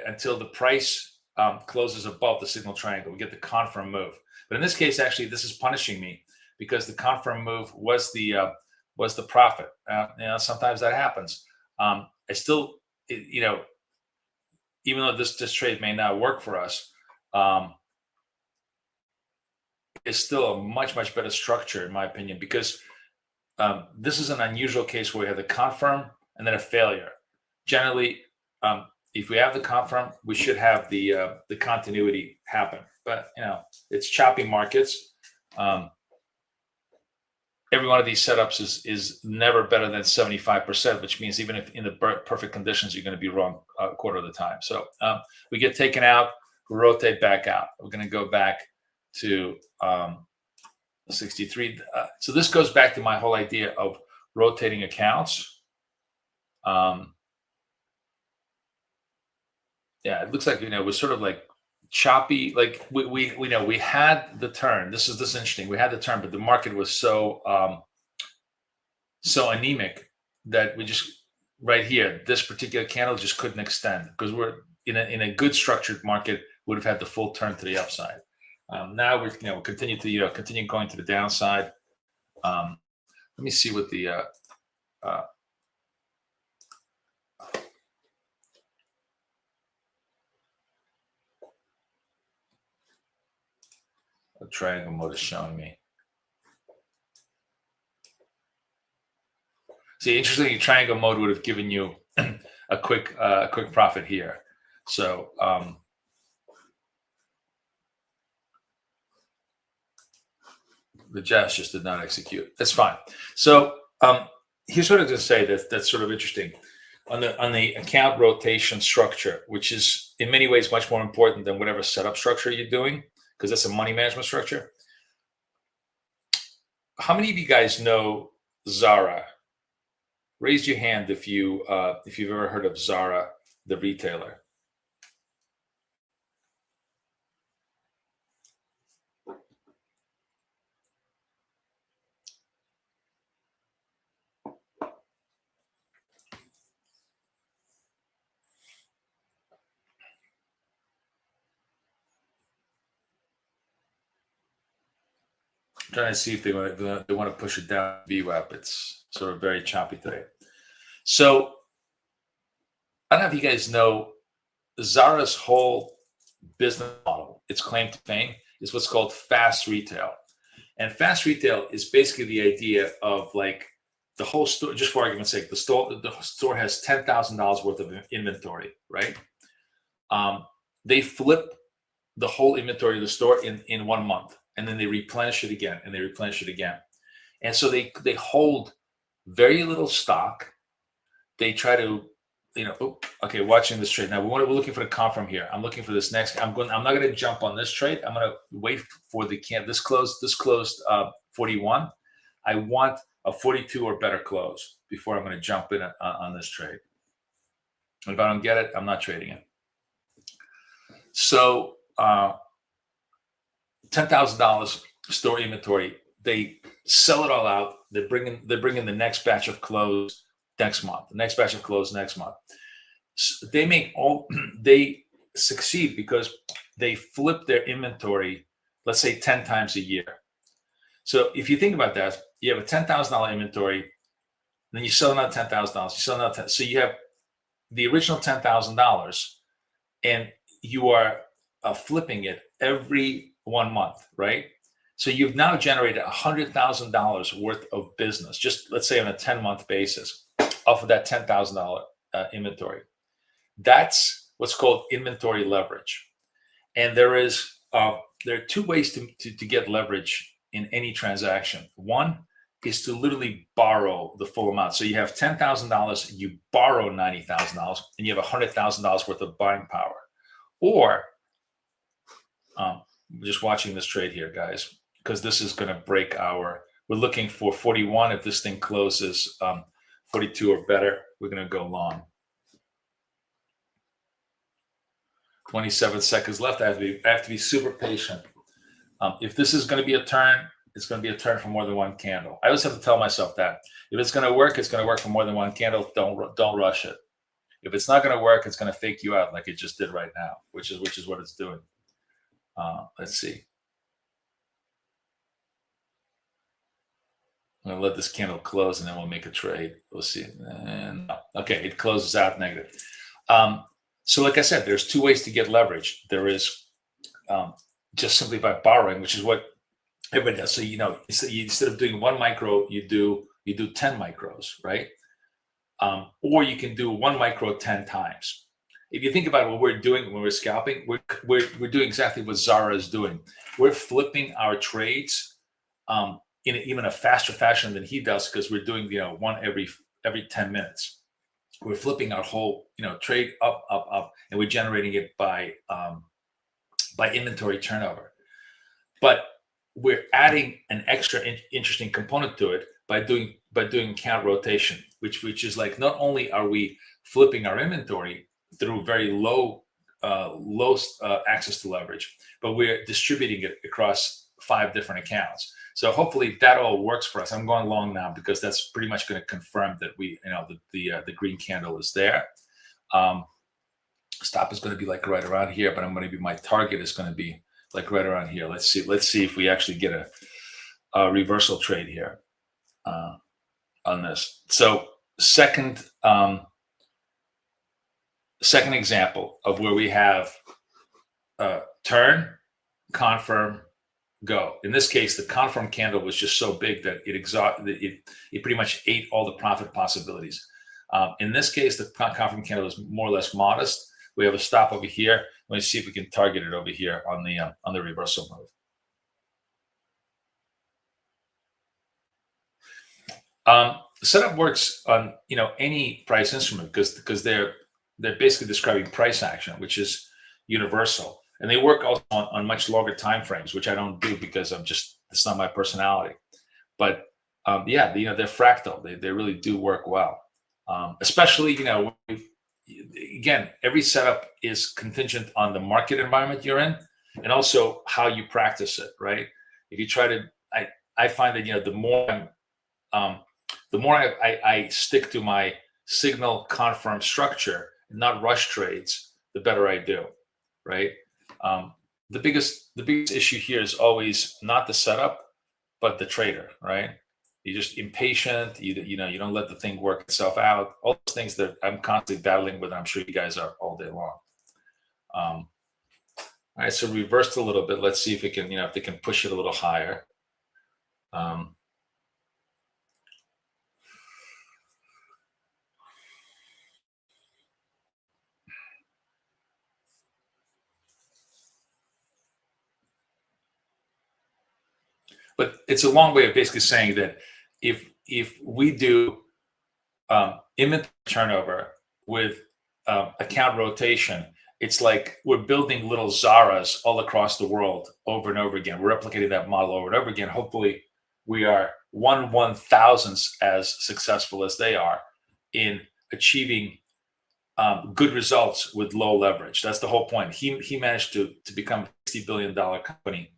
until the price closes above the signal triangle. We get the confirm move. But in this case, actually, this is punishing me because the confirm move was the profit. Sometimes that happens. I still, even though this trade may not work for us, is still a much better structure, in my opinion, because this is an unusual case where we have the confirm and then a failure. Generally, if we have the confirm, we should have the continuity happen. But it's choppy markets. Every one of these setups is never better than 75%, which means even if in the perfect conditions, you're going to be wrong a quarter of the time. So we get taken out, we rotate back out. We're going to go back to 63. So this goes back to my whole idea of rotating accounts. It looks like it was sort of like choppy. Like we had the turn. This is interesting. We had the turn, but the market was so anemic that we just right here, this particular candle just couldn't extend because we're in a good structured market would have had the full turn to the upside. Now we continue going to the downside. Let me see what the triangle mode is showing me. See, interestingly, triangle mode would have given you a quick profit here. So the jazz just did not execute. That's fine. So here's what I was going to say that's sort of interesting on the account rotation structure, which is in many ways much more important than whatever setup structure you're doing, because that's a money management structure. How many of you guys know Zara? Raise your hand if you've ever heard of Zara, the retailer. Trying to see if they want to push it down VWAP. It's sort of very choppy today. So I don't know if you guys know Zara's whole business model, its claim to fame, is what's called fast retail. And fast retail is basically the idea of like the whole store, just for argument's sake, the store has $10,000 worth of inventory, right? They flip the whole inventory of the store in 1 month. And then they replenish it again, and they replenish it again. And so they hold very little stock. They try to okay, watching this trade now. We're looking for the confirm here. I'm looking for this next. I'm not going to jump on this trade. I'm going to wait for the this closed 41. I want a 42 or better close before I'm going to jump in on this trade. And if I don't get it, I'm not trading it. So $10,000 store inventory. They sell it all out. They bring in the next batch of close next month. The next batch of close next month. So they succeed because they flip their inventory, let's say 10 times a year. So if you think about that, you have a $10,000 inventory, then you sell another $10,000. You sell another so you have the original $10,000, and you are flipping it every 1 month, right? So you've now generated $100,000 worth of business, just let's say on a 10-month basis, off of that $10,000 inventory. That's what's called inventory leverage. And there are two ways to get leverage in any transaction. One is to literally borrow the full amount. So you have $10,000, you borrow $90,000, and you have $100,000 worth of buying power. Or just watching this trade here, guys, because this is going to break we're looking for 41. If this thing closes 42 or better, we're going to go long. 27 seconds left. I have to be super patient. If this is going to be a turn, it's going to be a turn for more than one candle. I always have to tell myself that. If it's going to work, it's going to work for more than one candle. Don't rush it. If it's not going to work, it's going to fake you out like it just did right now, which is what it's doing. Let's see. I'm going to let this candle close, and then we'll make a trade. We'll see. And, okay, it closes out negative. So like I said, there's two ways to get leverage. There is just simply by borrowing, which is what everybody does. So, instead of doing 1 micro, you do 10 micros, right? Or you can do 1 micro 10 times. If you think about what we're doing when we're scalping, we're doing exactly what Zara is doing. We're flipping our trades in even a faster fashion than he does, because we're doing one every 10 minutes. We're flipping our whole trade up, and we're generating it by inventory turnover. But we're adding an extra interesting component to it by doing count rotation, which is like, not only are we flipping our inventory through very low access to leverage, but we're distributing it across 5 different accounts. So hopefully that all works for us. I'm going long now because that's pretty much going to confirm that the green candle is there. Stop is going to be like right around here, but my target is going to be like right around here. Let's see if we actually get a reversal trade here on this. So second example of where we have turn, confirm, go. In this case, the confirm candle was just so big that it pretty much ate all the profit possibilities. In this case, the confirm candle is more or less modest. We have a stop over here. Let me see if we can target it over here on the reversal move. Setup works on any price instrument because they're basically describing price action, which is universal. And they work also on much longer time frames, which I don't do because it's not my personality. But they're fractal. They really do work well. Especially, again, every setup is contingent on the market environment you're in, and also how you practice it, right? If you try to, I find that the more I stick to my signal confirm structure and not rush trades, the better I do, right? The biggest issue here is always not the setup, but the trader, right? You're just impatient. You don't let the thing work itself out. All those things that I'm constantly battling with. I'm sure you guys are all day long. All right, so reversed a little bit. Let's see if it can, if they can push it a little higher. But it's a long way of basically saying that if we do inventory turnover with account rotation. It's like we're building little Zaras all across the world over and over again. We're replicating that model over and over again. Hopefully, we are 1/1000th as successful as they are in achieving good results with low leverage. That's the whole point. He managed to become a $60 billion company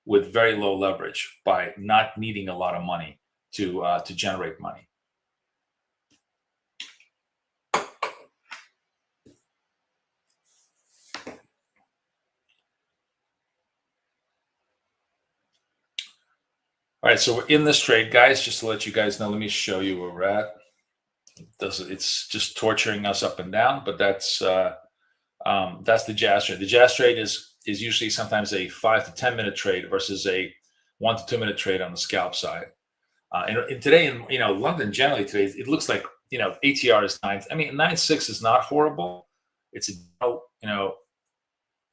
with very low leverage by not needing a lot of money to generate money. All right, so we're in this trade, guys. Just to let you guys know, let me show you where we're at. It's just torturing us up and down, but that's the jazz trade. The jazz trade is usually sometimes a 5 to 10 minute trade versus a 1 to 2 minute trade on the scalp side. And today in London generally today it looks like ATR is 9. I mean 9.6 is not horrible. It's a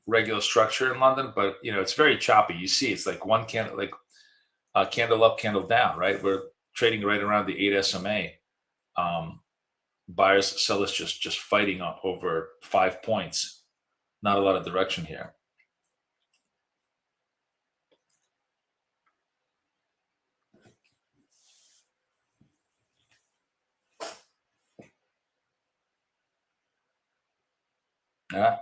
regular structure in London, but it's very choppy. You see, it's like one candle, like candle up, candle down. Right, we're trading right around the 8 SMA. Buyers, sellers just fighting over 5 points. Not a lot of direction here. Yeah,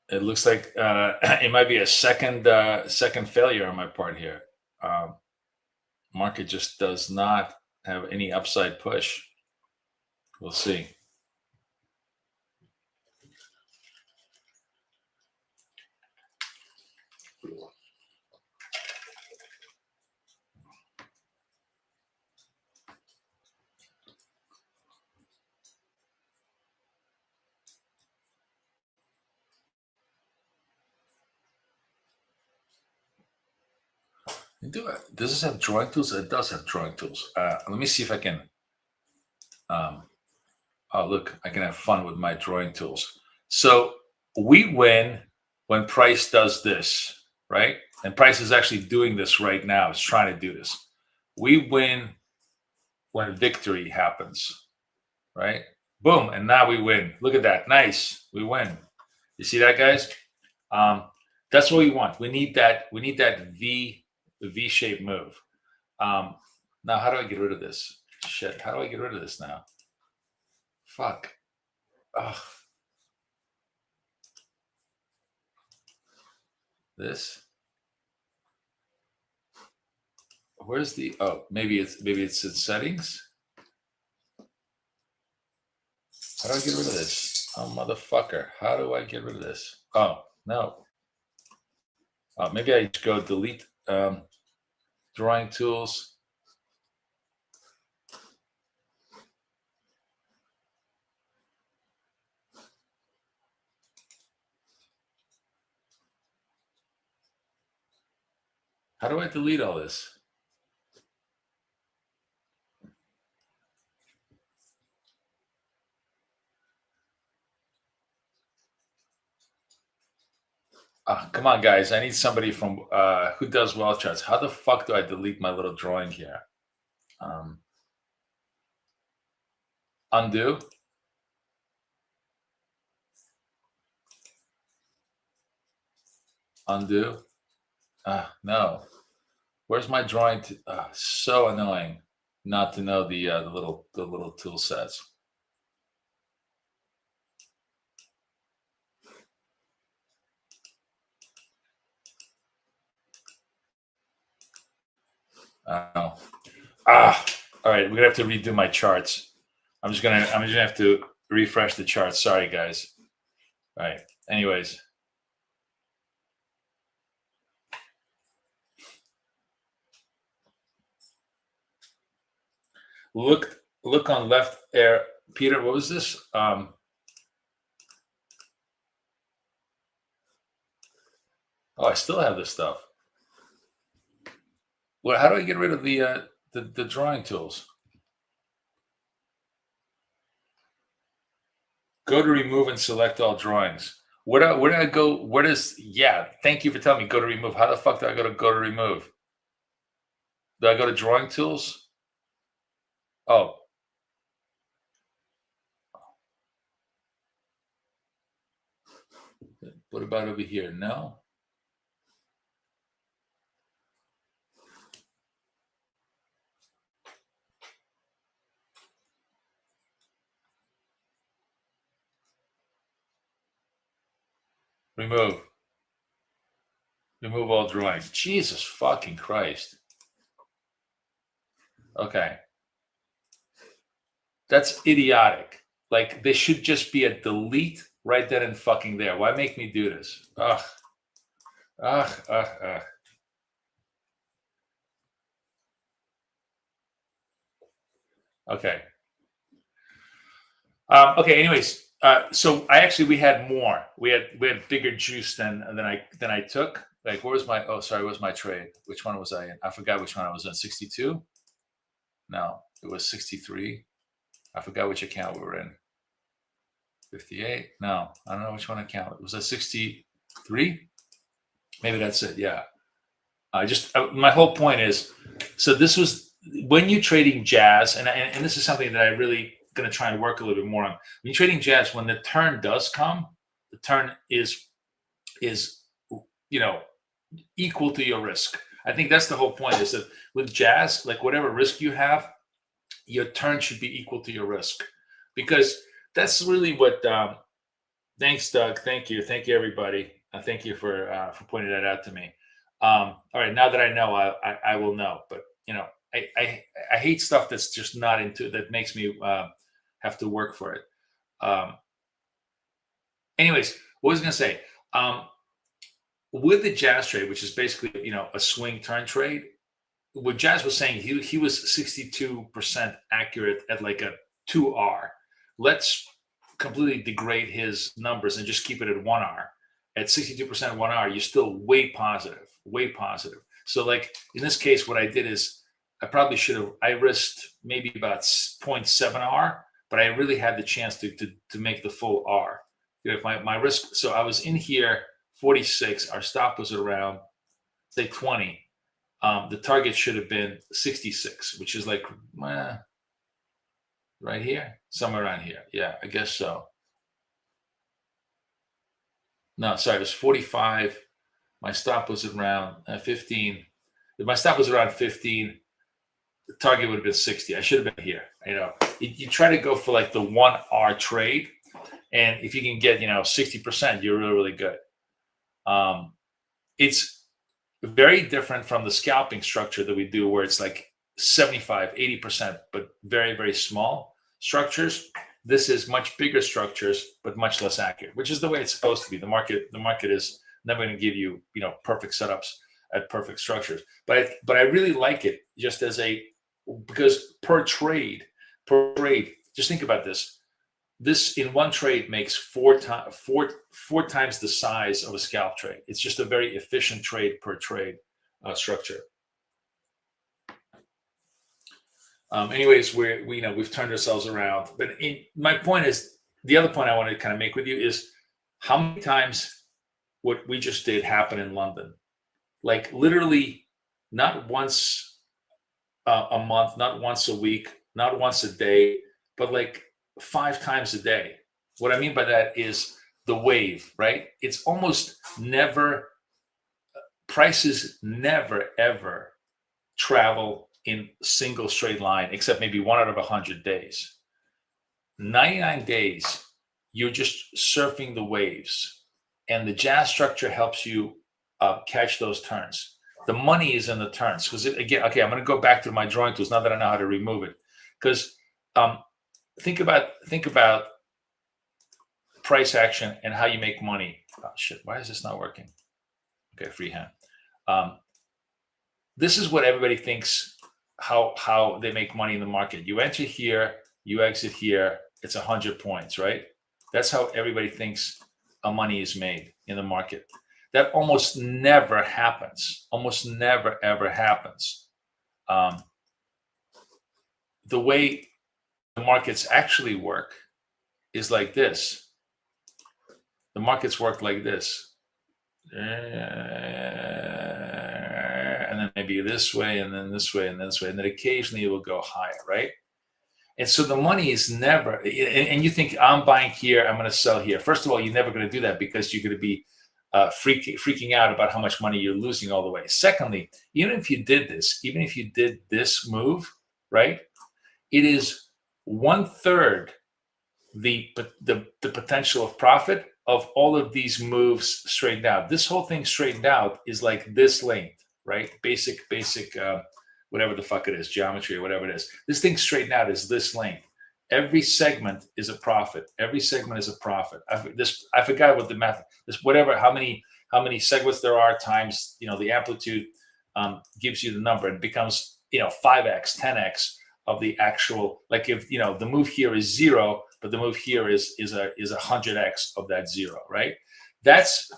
it looks like it might be a second failure on my part here. Market just does not have any upside push. We'll see. Does this have drawing tools? It does have drawing tools. Let me see if I can. Oh, look, I can have fun with my drawing tools. So we win when price does this, right? And price is actually doing this right now. It's trying to do this. We win when victory happens, right? Boom, and now we win. Look at that. Nice. We win. You see that, guys? That's what we want. We need that V-shaped move. Now, how do I get rid of this? Shit, how do I get rid of this now? Fuck. Ugh. This. Where's the? Oh, maybe it's in settings. How do I get rid of this? Oh, motherfucker! How do I get rid of this? Oh no. Maybe I go delete drawing tools. How do I delete all this? Come on, guys. I need somebody from who does well charts. How the fuck do I delete my little drawing here? Undo. Undo. No. Where's my drawing? So annoying not to know the little tool sets. All right, we're gonna have to redo my charts. I'm just gonna have to refresh the charts. Sorry, guys. All right. Anyways. Look on left air. Peter, what was this? Oh, I still have this stuff. Well, how do I get rid of the drawing tools? Go to remove and select all drawings. Where do I go? Where does? Yeah, thank you for telling me go to remove. How the fuck do I go to remove? Do I go to drawing tools? Oh. What about over here? No. Remove all drawings. Jesus fucking Christ. Okay. That's idiotic. Like, there should just be a delete right then and fucking there. Why make me do this? Ugh. Okay. Okay. Anyways, so we had more. We had bigger juice than I took. Like, where's my? Oh, sorry. Where's my trade? Which one was I in? I forgot which one I was in. 62. No, it was 63. I forgot which account we were in. 58. No, I don't know which one account. It was a 63. Maybe that's it. Yeah. My whole point is, so this was when you're trading jazz, and this is something that I really going to try and work a little bit more on. When you're trading jazz, when the turn does come, the turn is equal to your risk. I think that's the whole point, is that with jazz, like whatever risk you have, your turn should be equal to your risk, because that's really what. Thanks, Doug. Thank you, everybody. Thank you for pointing that out to me. All right, now that I know, I will know. But I hate stuff that's just not into, that makes me have to work for it. Anyways, what was I going to say? With the jazz trade, which is basically a swing turn trade, what Jazz was saying, he was 62% accurate at like a 2R. Let's completely degrade his numbers and just keep it at 1R. At 62% 1R, you're still way positive. So like in this case, what I did is I risked maybe about 0.7R, but I really had the chance to make the full R. If my risk, so I was in here 46, our stop was around, say 20. The target should have been 66, which is like right here, somewhere around here. Yeah, I guess so. No, sorry, it was 45. My stop was around 15. If my stop was around 15, the target would have been 60. I should have been here. You try to go for like the 1R trade, and if you can get 60%, you're really, really good. It's very different from the scalping structure that we do, where it's like 75, 80%, but very, very small structures. This is much bigger structures, but much less accurate, which is the way it's supposed to be. The market is never going to give you, perfect setups at perfect structures. But I really like it just because per trade, just think about this. This in one trade makes four times the size of a scalp trade. It's just a very efficient trade per trade structure. Anyways, we've turned ourselves around. But my point is, the other point I want to kind of make with you is how many times what we just did happen in London, like literally not once a month, not once a week, not once a day, but like 5 times a day. What I mean by that is the wave, right? It's almost never, prices never, ever travel in single straight line, except maybe 1 out of 100 days. 99 days, you're just surfing the waves. And the jazz structure helps you catch those turns. The money is in the turns. Because again, okay, I'm going to go back to my drawing tools now that I know how to remove it. Because think about price action and how you make money. Oh shit, why is this not working? Okay, freehand. This is what everybody thinks how they make money in the market. You enter here, you exit here, it's 100 points, right? That's how everybody thinks money is made in the market. That almost never happens. Almost never, ever happens. The way the markets actually work is like this. The markets work like this. And then maybe this way, and then this way, and this way. And then occasionally it will go higher, right? And so the money is never, and you think I'm buying here, I'm going to sell here. First of all, you're never going to do that because you're going to be freaking out about how much money you're losing all the way. Secondly, even if you did this move, right, it is 1/3 the potential of profit of all of these moves straightened out. This whole thing straightened out is like this length, right? Basic, whatever the fuck it is, geometry or whatever it is. This thing straightened out is this length. Every segment is a profit. Every segment is a profit. I forgot what the math. How many segments there are times the amplitude gives you the number. It becomes 5x, 10x of the actual. Like if the move here is 0, but the move here is 100x of that 0, right? That's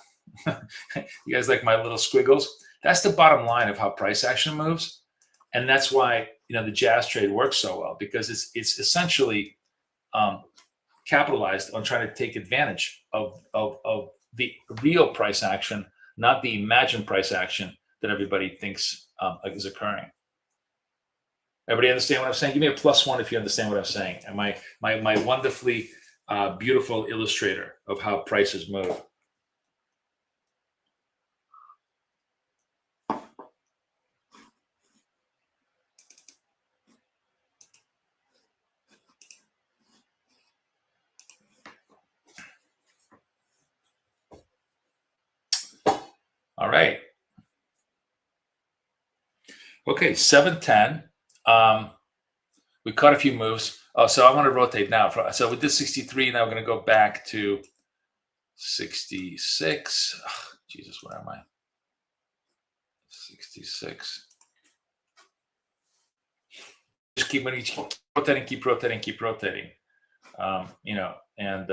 you guys like my little squiggles. That's the bottom line of how price action moves, and that's why the jazz trade works so well, because it's essentially capitalized on trying to take advantage of the real price action, not the imagined price action that everybody thinks is occurring. Everybody understand what I'm saying? Give me a +1 if you understand what I'm saying. And my wonderfully beautiful illustrator of how prices move. All right. Okay, 710. We caught a few moves. Oh, so I want to rotate now. So we did 63. Now we're going to go back to 66. Oh, Jesus, where am I? 66. Just keep rotating, keep rotating, keep rotating. And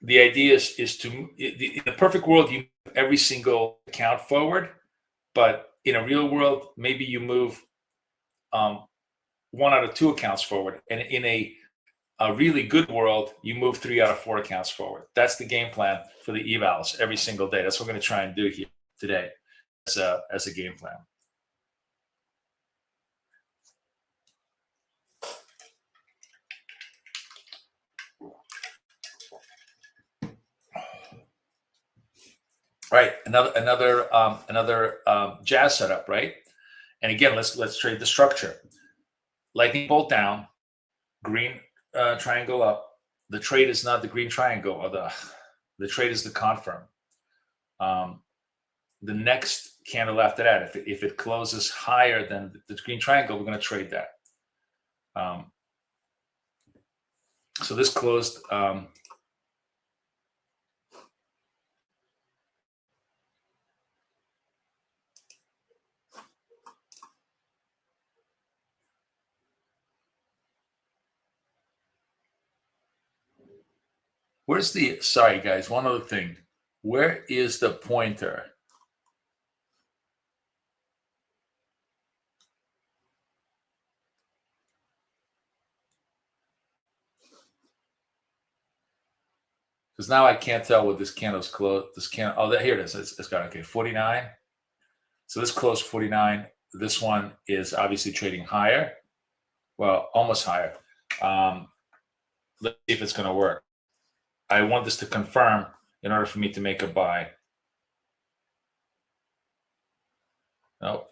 the idea is to, in the perfect world, you move every single account forward, but in a real world, maybe you move 1 out of 2 accounts forward, and in a really good world, you move 3 out of 4 accounts forward. That's the game plan for the evals every single day. That's what we're going to try and do here today as a game plan. Right, another jazz setup, right? And again, let's trade the structure. Lightning bolt down, green triangle up. The trade is not the green triangle, or the trade is the confirm. The next candle after that, if it closes higher than the green triangle, we're going to trade that. So this closed. Where's the, sorry guys, one other thing. Where is the pointer? Because now I can't tell what this candle's closed. This candle, oh, here it is. It's got, okay, 49. So this closed 49. This one is obviously trading higher. Well, almost higher. Let's see if it's going to work. I want this to confirm in order for me to make a buy. Nope.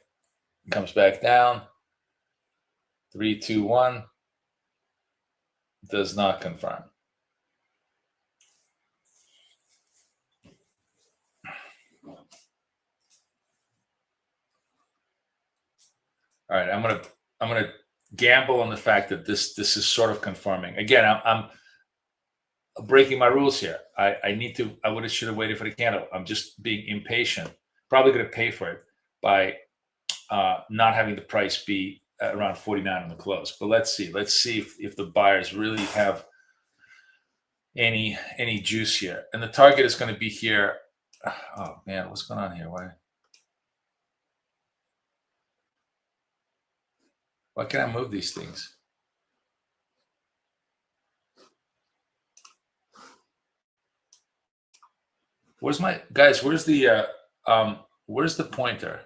Comes back down. 3, 2, 1. Does not confirm. All right, I'm gonna gamble on the fact that this is sort of confirming. Again, I'm breaking my rules here. I should have waited for the candle. I'm just being impatient. Probably going to pay for it by not having the price be around 49 on the close. But let's see. Let's see if the buyers really have any juice here. And the target is going to be here. Oh man, what's going on here? Why can't I move these things? Where's my guys? Where's the pointer?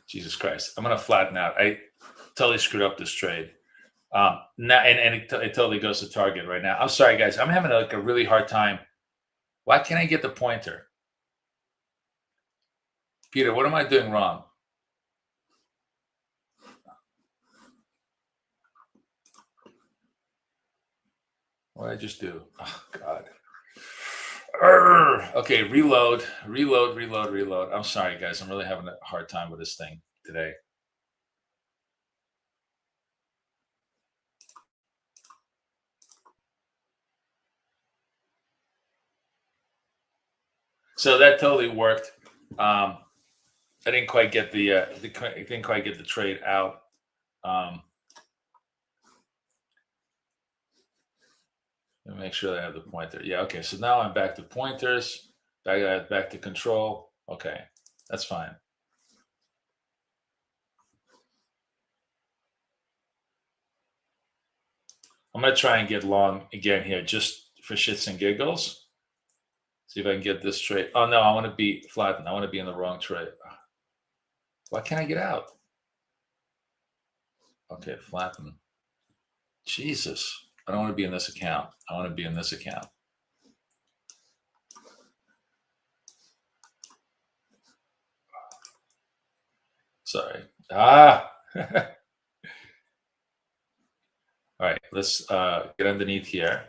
Jesus Christ. I'm going to flatten out. I totally screwed up this trade. Now, and it totally goes to target right now. I'm sorry, guys. I'm having like a really hard time. Why can't I get the pointer? Peter, what am I doing wrong? What did I just do? Oh, God. Okay, reload. I'm sorry, guys. I'm really having a hard time with this thing today. So that totally worked. I didn't quite get the trade out. Let me make sure that I have the pointer. Yeah, okay. So now I'm back to pointers, back to control. Okay, that's fine. I'm gonna try and get long again here, just for shits and giggles. See if I can get this trade. Oh no, I want to be flattened. I want to be in the wrong trade. Why can't I get out? Okay, flatten. Jesus. I don't want to be in this account. I want to be in this account. Sorry. All right, let's get underneath here.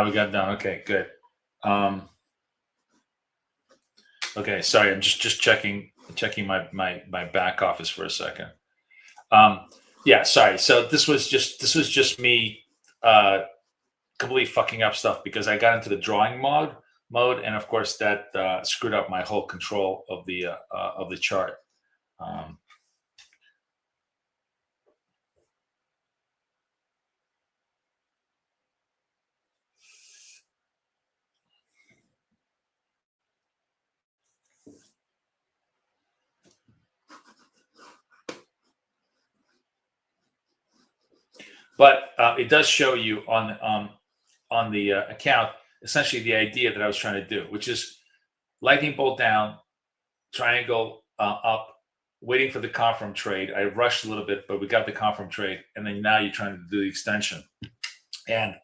We got done. Okay, good. Okay, sorry, I'm just checking my back office for a second. Yeah, sorry. So this was just me completely fucking up stuff because I got into the drawing mode, and of course that screwed up my whole control of the chart. But it does show you on the account essentially the idea that I was trying to do, which is lightning bolt down, triangle up, waiting for the confirm trade. I rushed a little bit, but we got the confirm trade, and then now you're trying to do the extension. And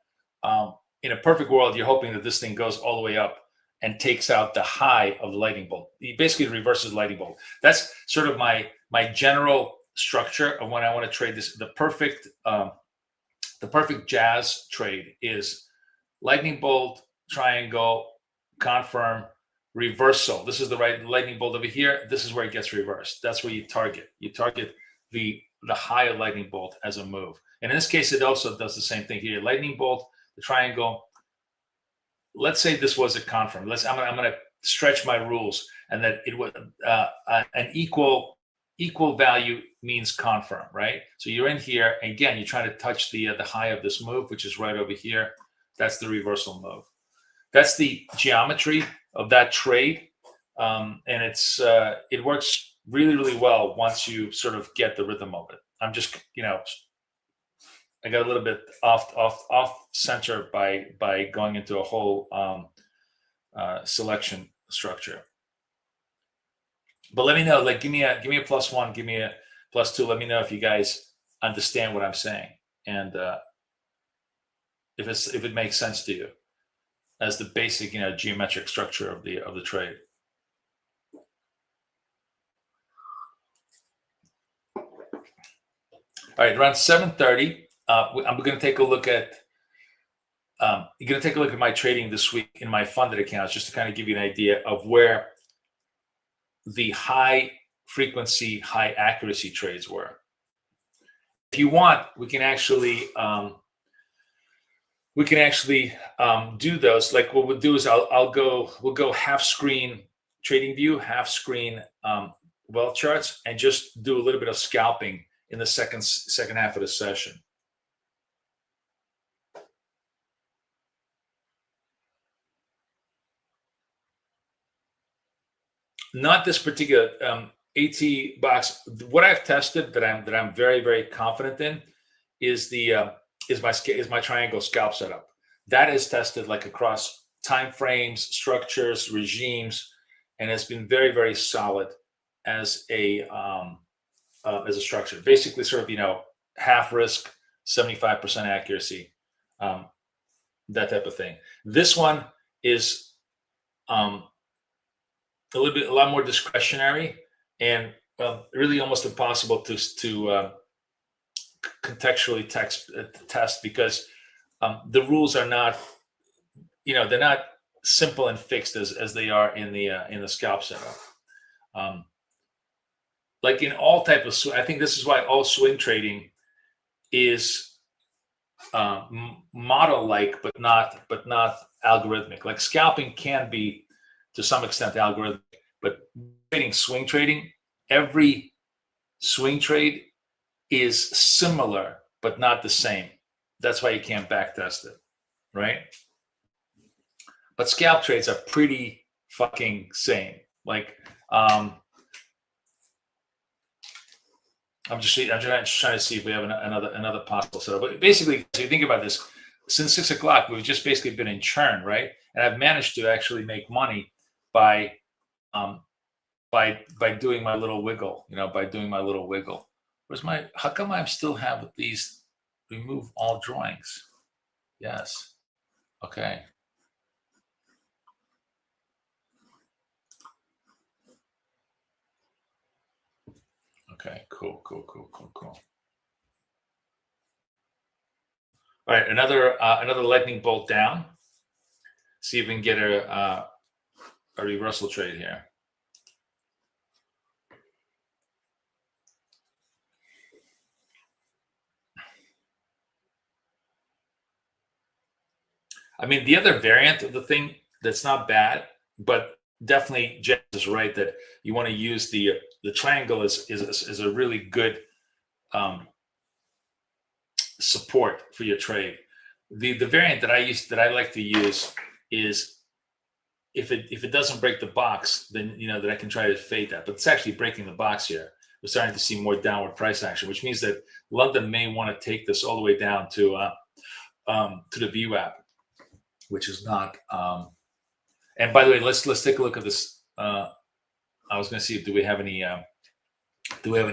in a perfect world, you're hoping that this thing goes all the way up and takes out the high of the lightning bolt. It basically reverses lightning bolt. That's sort of my general structure of when I want to trade this. The perfect jazz trade is lightning bolt, triangle, confirm, reversal. This is the right lightning bolt over here. This is where it gets reversed. That's where you target. You target the higher lightning bolt as a move. And in this case, it also does the same thing here. Lightning bolt, the triangle. Let's say this was a confirm. I'm going to stretch my rules, and that it was an equal value means confirm, right? So you're in here, and again, you're trying to touch the high of this move, which is right over here. That's the reversal move. That's the geometry of that trade, and it works really, really well once you sort of get the rhythm of it. I'm just, I got a little bit off center by going into a whole selection structure. But let me know, like, give me a +1, give me a +2. Let me know if you guys understand what I'm saying, and if it makes sense to you as the basic, geometric structure of the trade. All right, around 7:30, I'm going to take a look at. You're going to take a look at my trading this week in my funded accounts, just to kind of give you an idea of where the high frequency, high accuracy trades were. If you want, we can actually do those. Like, what we'll do is we'll go half screen TradingView, half screen wealth charts, and just do a little bit of scalping in the second half of the session. Not this particular AT box. What I've tested that I'm very, very confident in is my triangle scalp setup. That is tested like across time frames, structures, regimes, and has been very, very solid as a structure. Basically, sort of half risk, 75% accuracy, that type of thing. This one is a lot more discretionary, and really almost impossible to contextually test, because the rules are not, they're not simple and fixed as they are in the scalp setup. Like in all type of, I think this is why all swing trading is model-like, but not algorithmic. Like scalping can be to some extent algorithmic, but swing trading, every swing trade is similar but not the same. That's why you can't backtest it, right? But scalp trades are pretty fucking same. Like I'm just trying to see if we have another possible setup. But basically, so you think about this, since 6 o'clock, we've just basically been in churn, right? And I've managed to actually make money by doing my little wiggle, How come I still have these remove all drawings? Yes. Okay. Okay, cool. All right, another lightning bolt down. See if we can get a reversal trade here. I mean, the other variant of the thing that's not bad, but definitely Jess is right that you want to use the triangle is a really good support for your trade. The variant that I like to use is if it doesn't break the box, then that I can try to fade that. But it's actually breaking the box here. We're starting to see more downward price action, which means that London may want to take this all the way down to the VWAP, which is not. And by the way, let's take a look at this. I was going to see, do we have any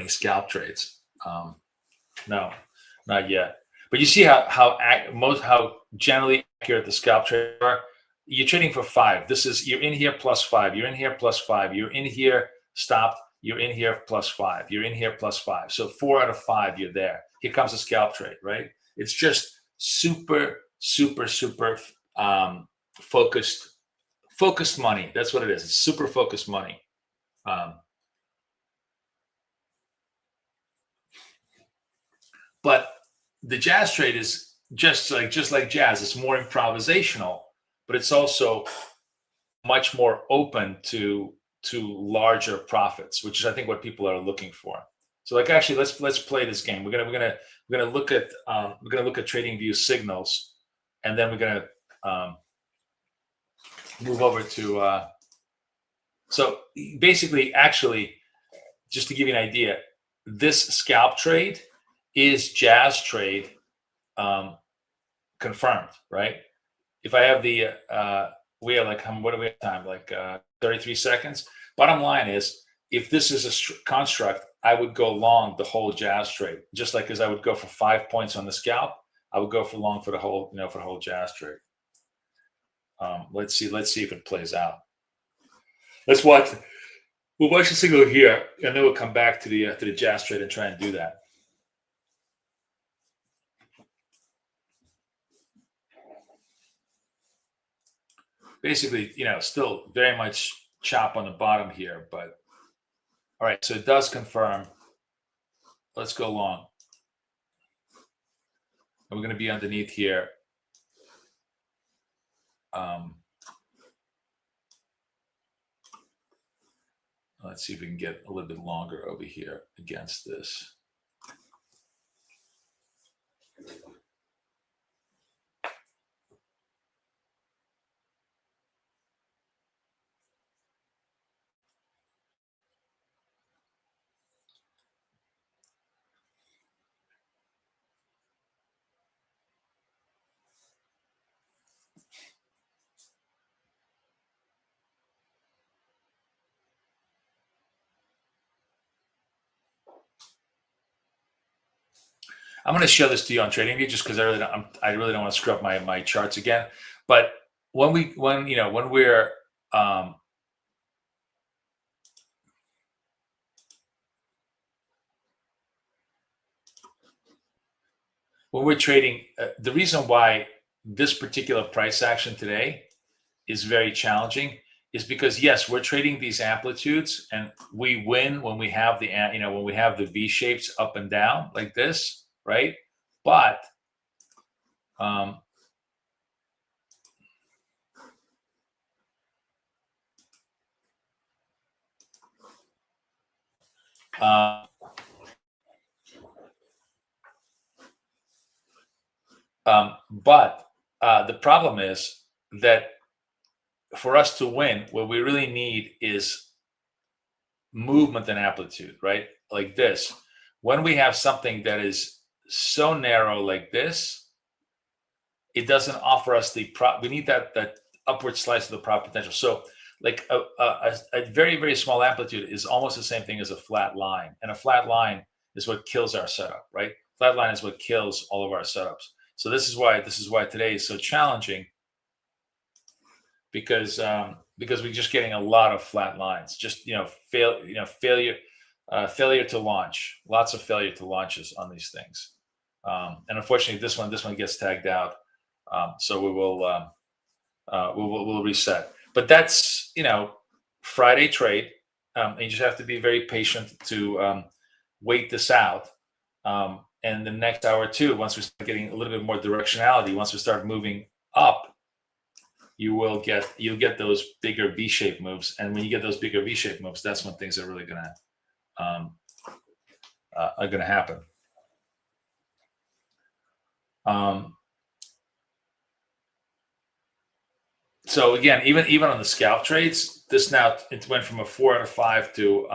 scalp trades? No, not yet. But you see how generally accurate the scalp trades are. You're trading for 5. You're in here +5. You're in here +5. You're in here stopped. You're in here +5. You're in here +5. So 4 out of 5, you're there. Here comes a scalp trade, right? It's just super focused money. That's what it is. It's super focused money. But the jazz trade is just like jazz. It's more improvisational, but it's also much more open to larger profits, which is I think what people are looking for. So like, actually, let's play this game. We're gonna look at TradingView signals, and then we're gonna move over to. So basically, actually, just to give you an idea, this scalp trade is jazz trade confirmed, right? If I have the, we have like, what do we have time? Like 33 seconds. Bottom line is, if this is a construct, I would go long the whole jazz trade, just like as I would go for 5 points on the scalp, I would go for long for the whole, for the whole jazz trade. Let's see if it plays out. Let's watch. We'll watch the signal here, and then we'll come back to the jazz trade and try and do that. Basically, still very much chop on the bottom here, but all right. So it does confirm. Let's go long. And we're going to be underneath here. Let's see if we can get a little bit longer over here against this. I'm going to show this to you on TradingView just because I really don't want to screw up my charts again. But when we're trading, the reason why this particular price action today is very challenging is because, yes, we're trading these amplitudes, and we win when we have the V shapes up and down like this, right? But the problem is that for us to win, what we really need is movement and amplitude, right? Like this. When we have something that is so narrow like this, it doesn't offer us we need that upward slice of the profit potential. So like a very, very small amplitude is almost the same thing as a flat line. And a flat line is what kills our setup, right? Flat line is what kills all of our setups. So this is why today is so challenging, because we're just getting a lot of flat lines. Just failure to launch. Lots of failure to launches on these things. And unfortunately, this one gets tagged out. So we will we'll reset. But that's Friday trade. And you just have to be very patient to wait this out. And the next hour or two, once we start getting a little bit more directionality, once we start moving up, you'll get those bigger V-shaped moves. And when you get those bigger V-shaped moves, that's when things are really gonna happen. So again, even on the scalp trades, this now it went from a 4 out of 5 to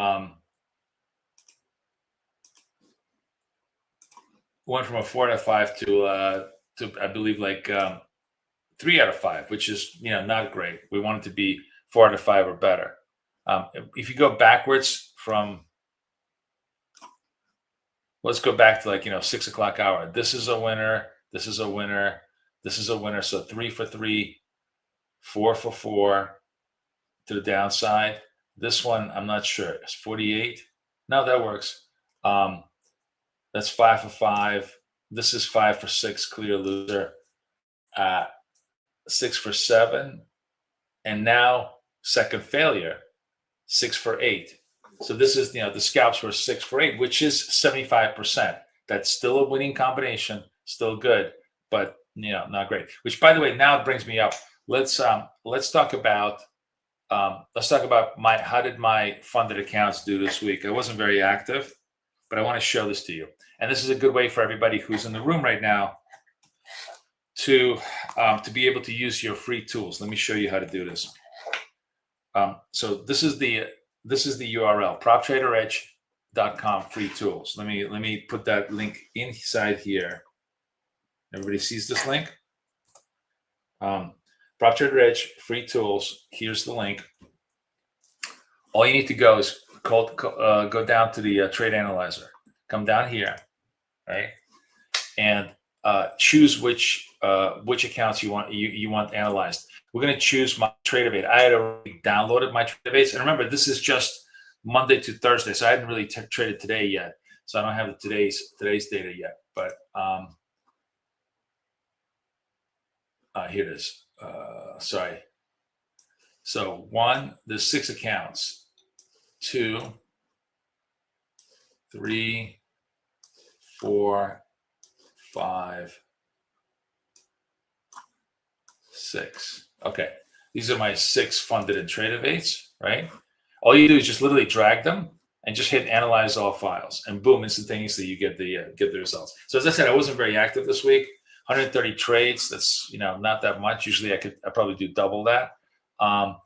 I believe like 3 out of 5, which is not great. We want it to be 4 out of 5 or better. If you go backwards from, let's go back to like 6 o'clock hour. This is a winner. This is a winner. This is a winner. So 3 for 3, 4 for 4 to the downside. This one, I'm not sure. It's 48. No, that works. That's 5 for 5. This is 5 for 6, clear loser. 6 for 7. And now second failure, 6 for 8. So this is, the scalps were 6 for 8, which is 75%. That's still a winning combination, still good, but not great. Which, by the way, now it brings me up. Let's talk about how did my funded accounts do this week. I wasn't very active, but I want to show this to you. And this is a good way for everybody who's in the room right now to be able to use your free tools. Let me show you how to do this. So this is the URL, Prop Trader Edge free tools. Let me put that link inside here. Everybody sees this link. Prop Trader Edge free tools. Here's the link. All you need to go is go down to the trade analyzer. Come down here, right, and choose which accounts you want analyzed. We're going to choose my Tradingview. I had already downloaded my Tradingview, and remember, this is just Monday to Thursday, so I hadn't really traded today yet, so I don't have today's data yet. But here it is. Sorry. So 1, there's 6 accounts. 2, 3, 4, 5, 6. Okay, these are my 6 funded and Tradingviews, right? All you do is just literally drag them and just hit analyze all files, and boom, instantaneously you get the results. So as I said, I wasn't very active this week. 130 trades. That's not that much. Usually I probably do double that. I'm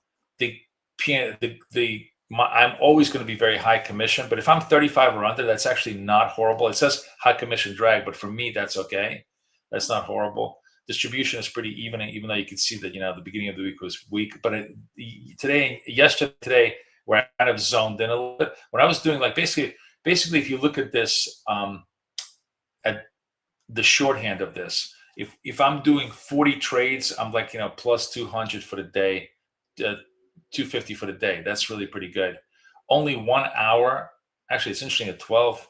always going to be very high commission, but if I'm 35 or under, that's actually not horrible. It says high commission drag, but for me, that's okay. That's not horrible. Distribution is pretty even though you can see that, the beginning of the week was weak. But yesterday, where I kind of zoned in a little bit, when I was doing basically, if you look at this, at the shorthand of this, if I'm doing 40 trades, I'm plus 200 for the day, 250 for the day. That's really pretty good. Only 1 hour. Actually, it's interesting. The 12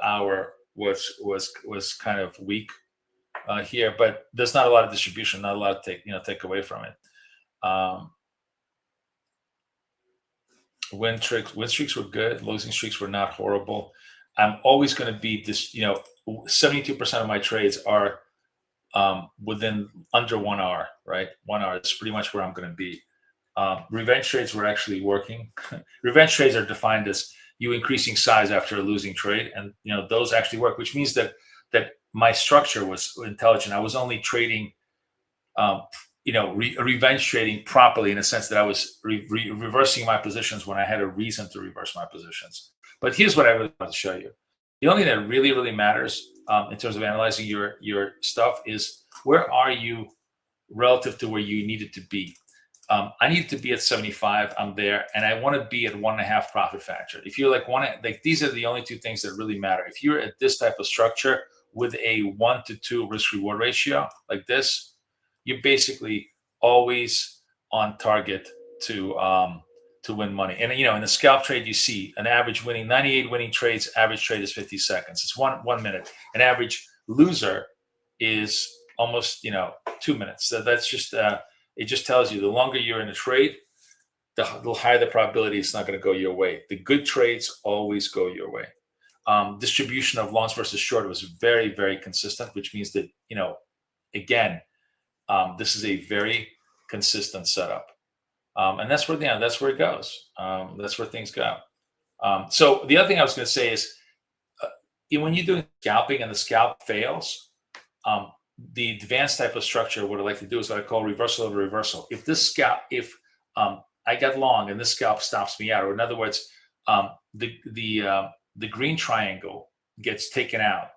hour was kind of weak here, but there's not a lot of distribution, not a lot to take away from it. Win streaks were good. Losing streaks were not horrible. I'm always going to be this. 72% of my trades are within under 1 hour. Right, 1 hour. That's pretty much where I'm going to be. Revenge trades were actually working. Revenge trades are defined as you increasing size after a losing trade, and those actually work, which means that my structure was intelligent. I was only trading, revenge trading properly in a sense that I was reversing my positions when I had a reason to reverse my positions. But here's what I really want to show you. The only thing that really, really matters in terms of analyzing your stuff is where are you relative to where you needed to be. I need to be at 75. I'm there, and I want to be at 1.5 profit factor. If you're these are the only 2 things that really matter. If you're at this type of structure with a 1-to-2 risk reward ratio like this, you're basically always on target to win money. And in the scalp trade, you see an average 98 winning trades. Average trade is 50 seconds. It's one minute. An average loser is almost 2 minutes. So that's just it just tells you the longer you're in a trade, the higher the probability it's not going to go your way. The good trades always go your way. Distribution of longs versus short was very, very consistent, which means that, again, this is a very consistent setup. And that's where it goes. That's where things go. So the other thing I was going to say is when you're doing scalping and the scalp fails, the advanced type of structure, what I like to do is what I call reversal over reversal. If I get long and this scalp stops me out, or in other words, the green triangle gets taken out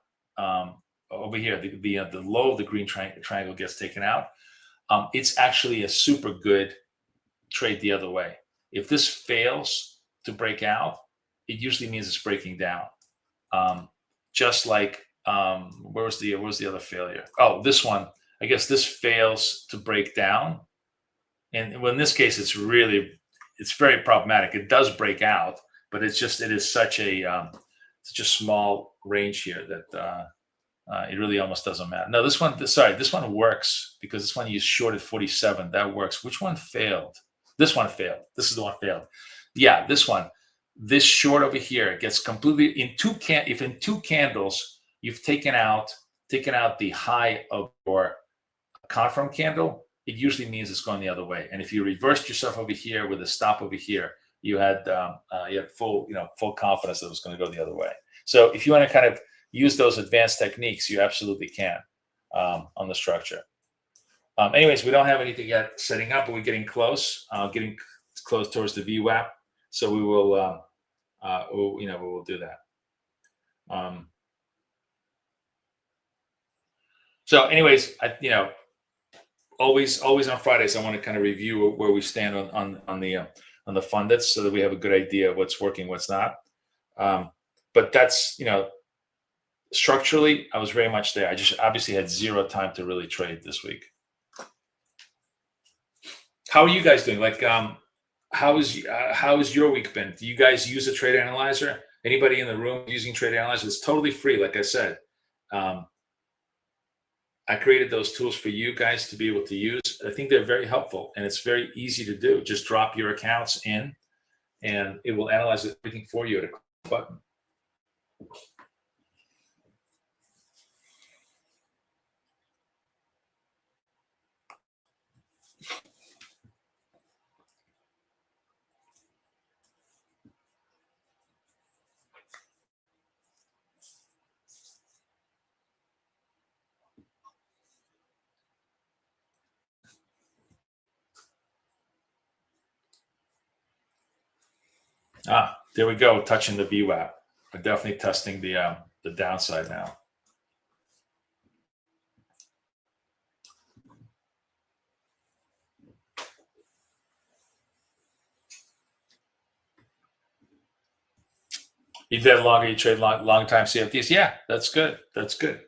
over here. The low of the green triangle gets taken out. It's actually a super good trade the other way. If this fails to break out, it usually means it's breaking down. Just like where was the other failure? Oh, this one. I guess this fails to break down, and in this case, it's very problematic. It does break out, but it is such a small range here that it really almost doesn't matter. No, this one works because this one you shorted 47. That works. Which one failed? This one failed. This is the one failed. Yeah, this one. This short over here gets completely if in 2 candles you've taken out the high of your confirm candle, it usually means it's going the other way. And if you reversed yourself over here with a stop over here, you had full confidence that it was going to go the other way. So if you want to kind of use those advanced techniques, you absolutely can on the structure. Anyways, we don't have anything yet setting up, but we're getting close towards the VWAP. So we will we'll do that. So anyways, always on Fridays, I want to kind of review where we stand on the fundits so that we have a good idea of what's working, what's not. But that's, structurally, I was very much there. I just obviously had zero time to really trade this week. How are you guys doing? Like, how has your week been? Do you guys use a trade analyzer? Anybody in the room using trade analyzer? It's totally free. Like I said, I created those tools for you guys to be able to use. I think they're very helpful, and it's very easy to do. Just drop your accounts in, and it will analyze everything for you at a button. There we go. Touching the VWAP. We're definitely testing the downside now. You did longer. You trade long time CFDs. Yeah, that's good. That's good.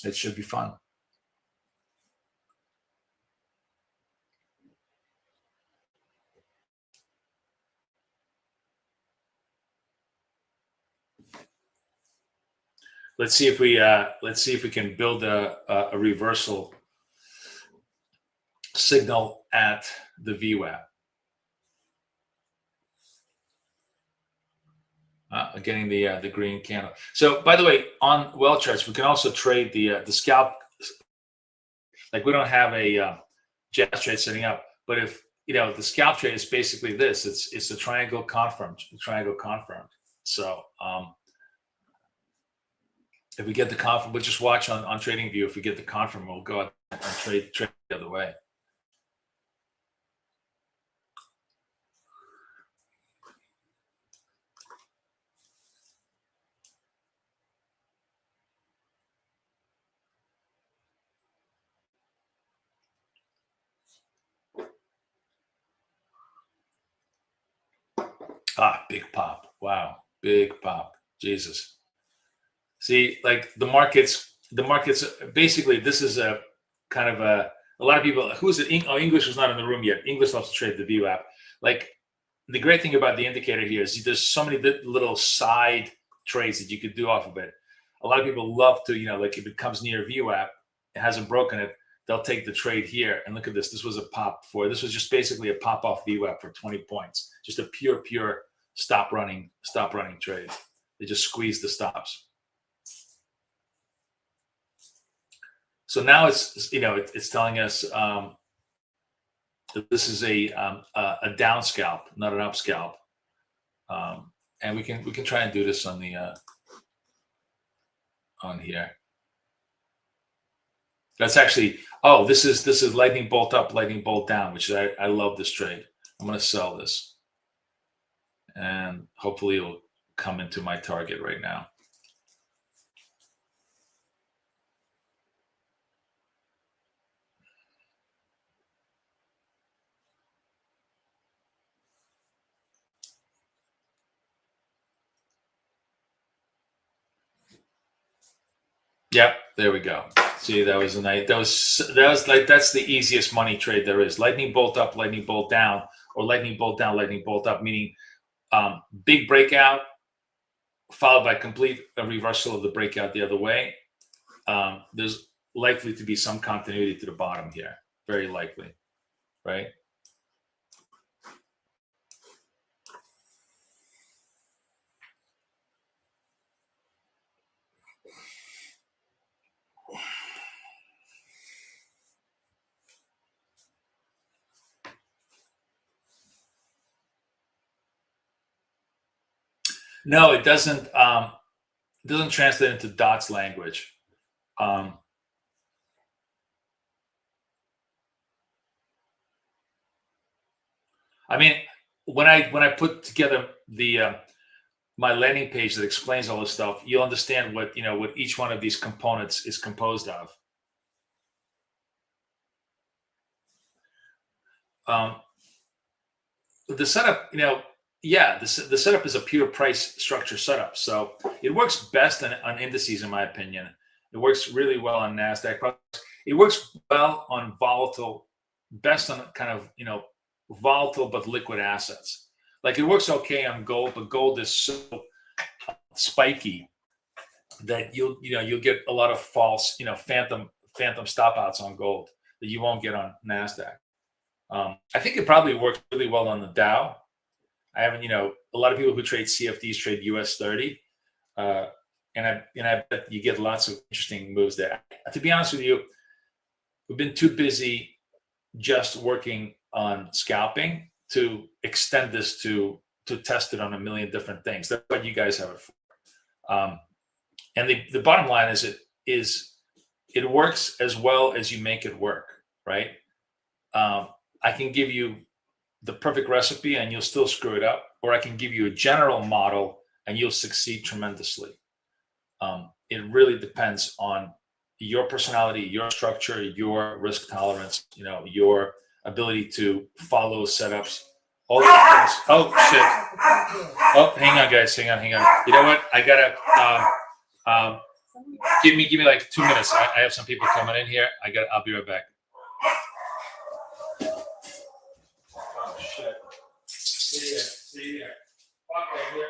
It should be fun. Let's see if we can build a reversal signal at the VWAP. Getting the green candle. So, by the way, on well charts, we can also trade the scalp. Like, we don't have a jazz trade setting up, but if the scalp trade is basically this, it's a triangle confirmed. So, if we get the confirm, we'll just watch on TradingView. If we get the confirm, we'll go out and trade the other way. Big pop. Wow. Big pop. Jesus. See, like the markets basically, this is a kind of a lot of people, who's it? English was not in the room yet. English loves to trade the VWAP. Like, the great thing about the indicator here is there's so many little side trades that you could do off of it. A lot of people love to, like, if it comes near VWAP, it hasn't broken it, they'll take the trade here. And look at this. This was a pop before. This was just basically a pop off VWAP for 20 points. Just a pure stop running trade. They just squeeze the stops. So now it's telling us that this is a down scalp, not an up scalp, and we can try and do this on the on here. That's actually this is lightning bolt up, lightning bolt down, which I love this trade. I'm going to sell this, and hopefully it'll come into my target right now. Yep, there we go. See, that was a nice. That was like, that's the easiest money trade there is. Lightning bolt up, lightning bolt down, or lightning bolt down, lightning bolt up. Meaning, big breakout followed by complete reversal of the breakout the other way. There's likely to be some continuity to the bottom here. Very likely, right? No, it doesn't. It doesn't translate into dots language. I mean, when I put together the my landing page that explains all this stuff, you'll understand what what each one of these components is composed of. Um, the setup, yeah, the setup is a pure price structure setup. So it works best on indices, in my opinion. It works really well on NASDAQ. It works well on volatile, best on kind of, volatile but liquid assets. Like it works okay on gold, but gold is so spiky that you'll get a lot of false, phantom stop outs on gold that you won't get on NASDAQ. I think it probably works really well on the Dow. I haven't, a lot of people who trade CFDs trade US 30. And I bet you get lots of interesting moves there. To be honest with you, we've been too busy just working on scalping to extend this to test it on a million different things. That's what you guys have it for. And the bottom line is it works as well as you make it work, right? I can give you the perfect recipe and you'll still screw it up, or I can give you a general model and you'll succeed tremendously. It really depends on your personality, your structure, your risk tolerance, your ability to follow setups, all those things. Oh shit! Oh, hang on, guys, hang on. You know what? I gotta give me like 2 minutes. I have some people coming in here. I'll be right back. Oh shit! See ya. Fuck right here.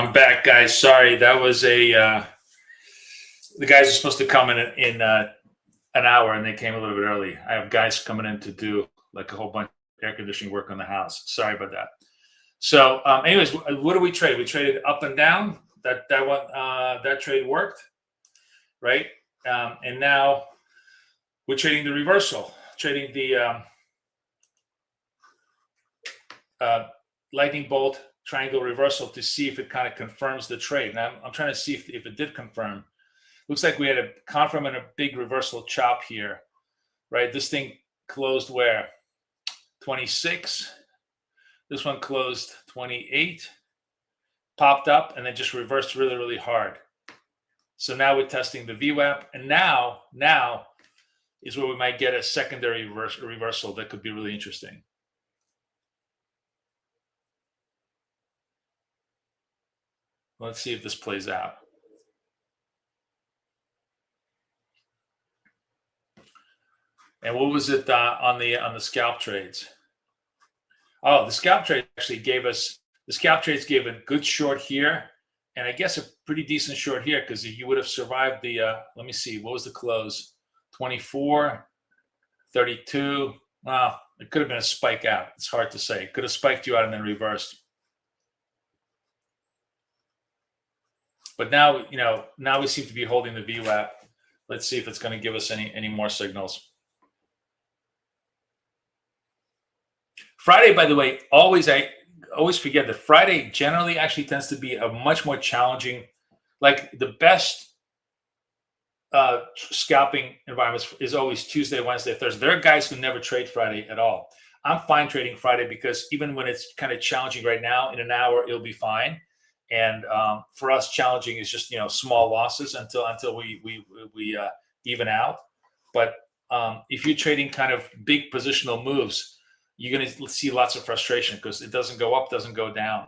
I'm back, guys. Sorry, that was the guys are supposed to come in an hour, and they came a little bit early. I have guys coming in to do like a whole bunch of air conditioning work on the house. Sorry about that. So, anyways, what do we trade? We traded up and down. That trade worked, right? And now we're trading the reversal, trading the lightning bolt triangle reversal to see if it kind of confirms the trade. Now I'm trying to see if it did confirm. Looks like we had a confirm and a big reversal chop here, right? This thing closed where? 26. This one closed 28, popped up, and then just reversed really, really hard. So now we're testing the VWAP, and now is where we might get a secondary reversal that could be really interesting. Let's see if this plays out. And what was it on the scalp trades? Oh, the scalp trade actually gave us, the scalp trades gave a good short here, and I guess a pretty decent short here, because you would have survived the, let me see, what was the close? 24, 32. Well, it could have been a spike out. It's hard to say. It could have spiked you out and then reversed. But now, now we seem to be holding the VWAP. Let's see if it's going to give us any more signals. Friday, by the way, I always forget that Friday generally actually tends to be a much more challenging, like the best scalping environments is always Tuesday, Wednesday, Thursday. There are guys who never trade Friday at all. I'm fine trading Friday because even when it's kind of challenging right now, in an hour, it'll be fine. And for us, challenging is just small losses until we even out. But if you're trading kind of big positional moves, you're going to see lots of frustration because it doesn't go up, doesn't go down.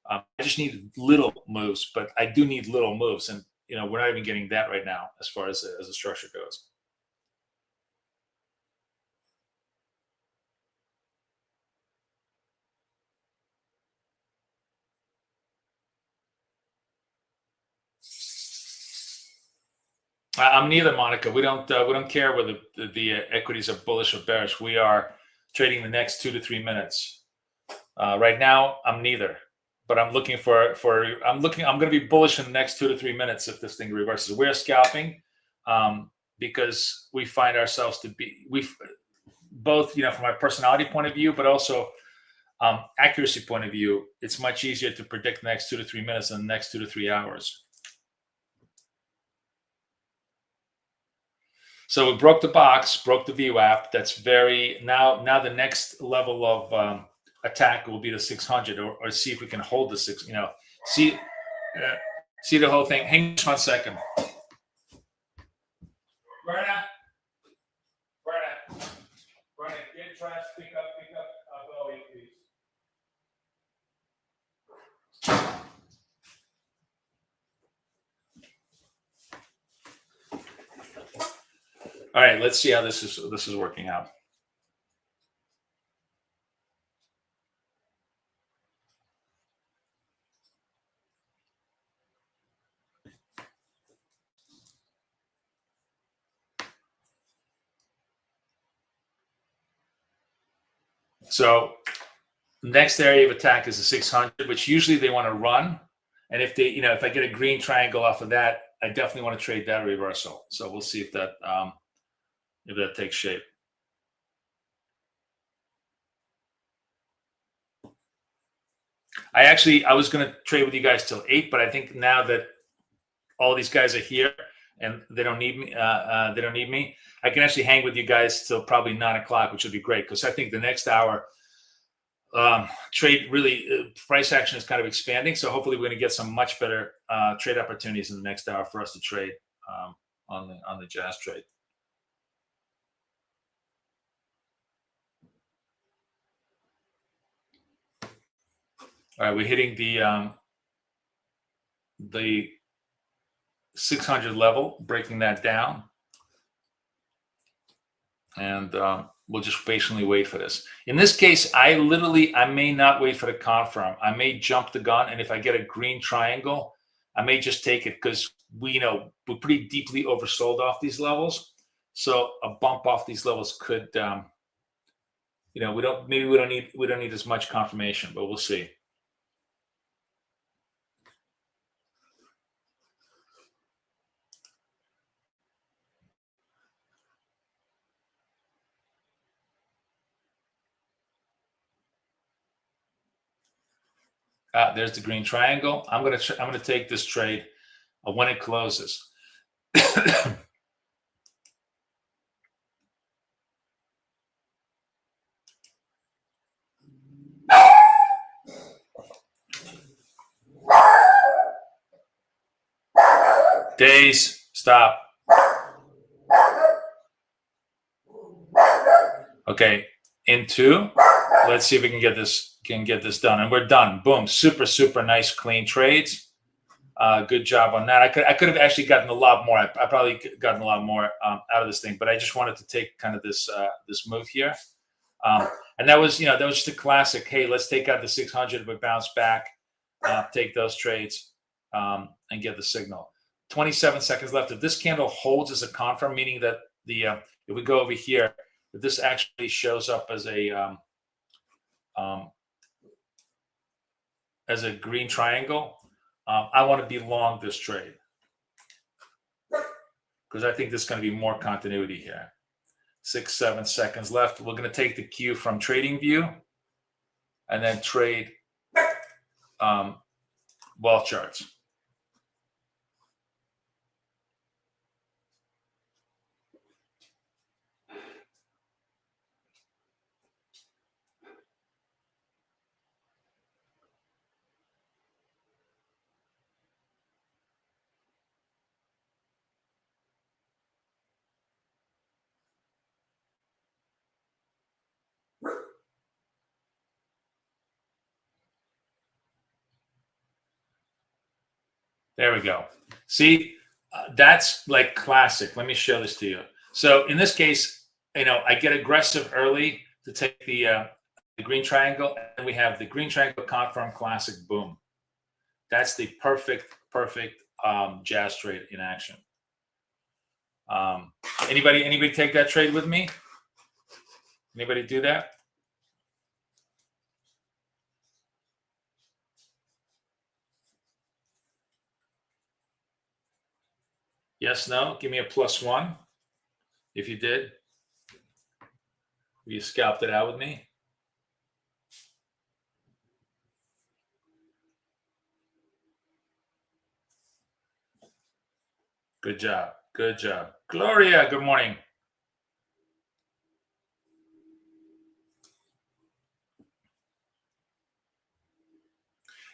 I just need little moves, but I do need little moves, and we're not even getting that right now as far as the structure goes. I'm neither, Monica. We don't care whether the equities are bullish or bearish. We are trading the next 2 to 3 minutes. Right now, I'm neither, but I'm looking I'm going to be bullish in the next 2 to 3 minutes if this thing reverses. We're scalping because we find ourselves to be both from my personality point of view, but also accuracy point of view. It's much easier to predict the next 2 to 3 minutes than the next 2 to 3 hours. So we broke the box, broke the VWAP. That's now the next level of attack will be the 600, or see if we can hold the see the whole thing. Hang on 1 second. Berna, get trash, pick up Bowie, please. All right, let's see how this is working out. So next area of attack is the 600, which usually they want to run. And if they, if I get a green triangle off of that, I definitely want to trade that reversal. So we'll see if that takes shape. I was going to trade with you guys till 8, but I think now that all these guys are here and they don't need me, I can actually hang with you guys till probably 9 o'clock, which would be great because I think the next hour trade really price action is kind of expanding. So hopefully we're going to get some much better trade opportunities in the next hour for us to trade on the Jazz trade. All right, we're hitting the 600 level, breaking that down, and we'll just patiently wait for this. In this case, I may not wait for the confirm. I may jump the gun, and if I get a green triangle, I may just take it, because we're pretty deeply oversold off these levels. So a bump off these levels could, we don't need as much confirmation, but we'll see. There's the green triangle. I'm gonna take this trade when it closes. Days, stop. Okay, into. Let's see if we can get this done, and we're done. Boom, super nice, clean trades. Good job on that. I could have actually gotten a lot more. I probably gotten a lot more out of this thing, but I just wanted to take kind of this move here, and that was just a classic. Hey, let's take out the 600, but bounce back, take those trades, and get the signal. 27 seconds left. If this candle holds as a confirm, meaning that if we go over here, if this actually shows up as a green triangle, I want to be long this trade, because I think there's going to be more continuity here. 6-7 seconds left. We're going to take the cue from Tradingview and then trade wall charts. There we go. See, that's like classic. Let me show this to you. So in this case, I get aggressive early to take the green triangle, and we have the green triangle confirm classic. Boom. That's the perfect jazz trade in action. Anybody take that trade with me? Anybody do that? Yes, no? Give me a +1 if you did. You scalped it out with me. Good job. Good job. Gloria, good morning.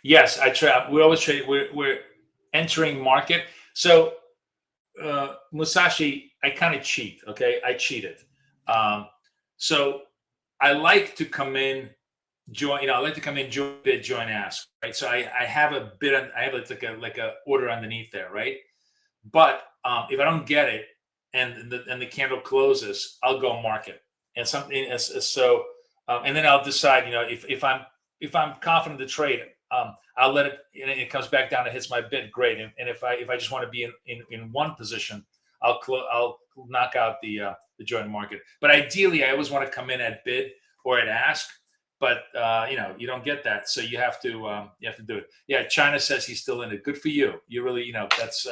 Yes, I trade. We always trade. We're entering market. So Musashi, I kind of cheat. Okay, I cheated. So I like to come in, join. I like to come in, join bid, join ask. Right. So I have a bid. I have like a order underneath there. Right. But if I don't get it and the candle closes, I'll go market and something. So and then I'll decide. If I'm confident the trade, I'll let it. And it comes back down and hits my bid. Great. And if I just want to be in one position, I'll knock out the joint market. But ideally, I always want to come in at bid or at ask. But you don't get that, so you have to do it. Yeah, China says he's still in it. Good for you. You really, that's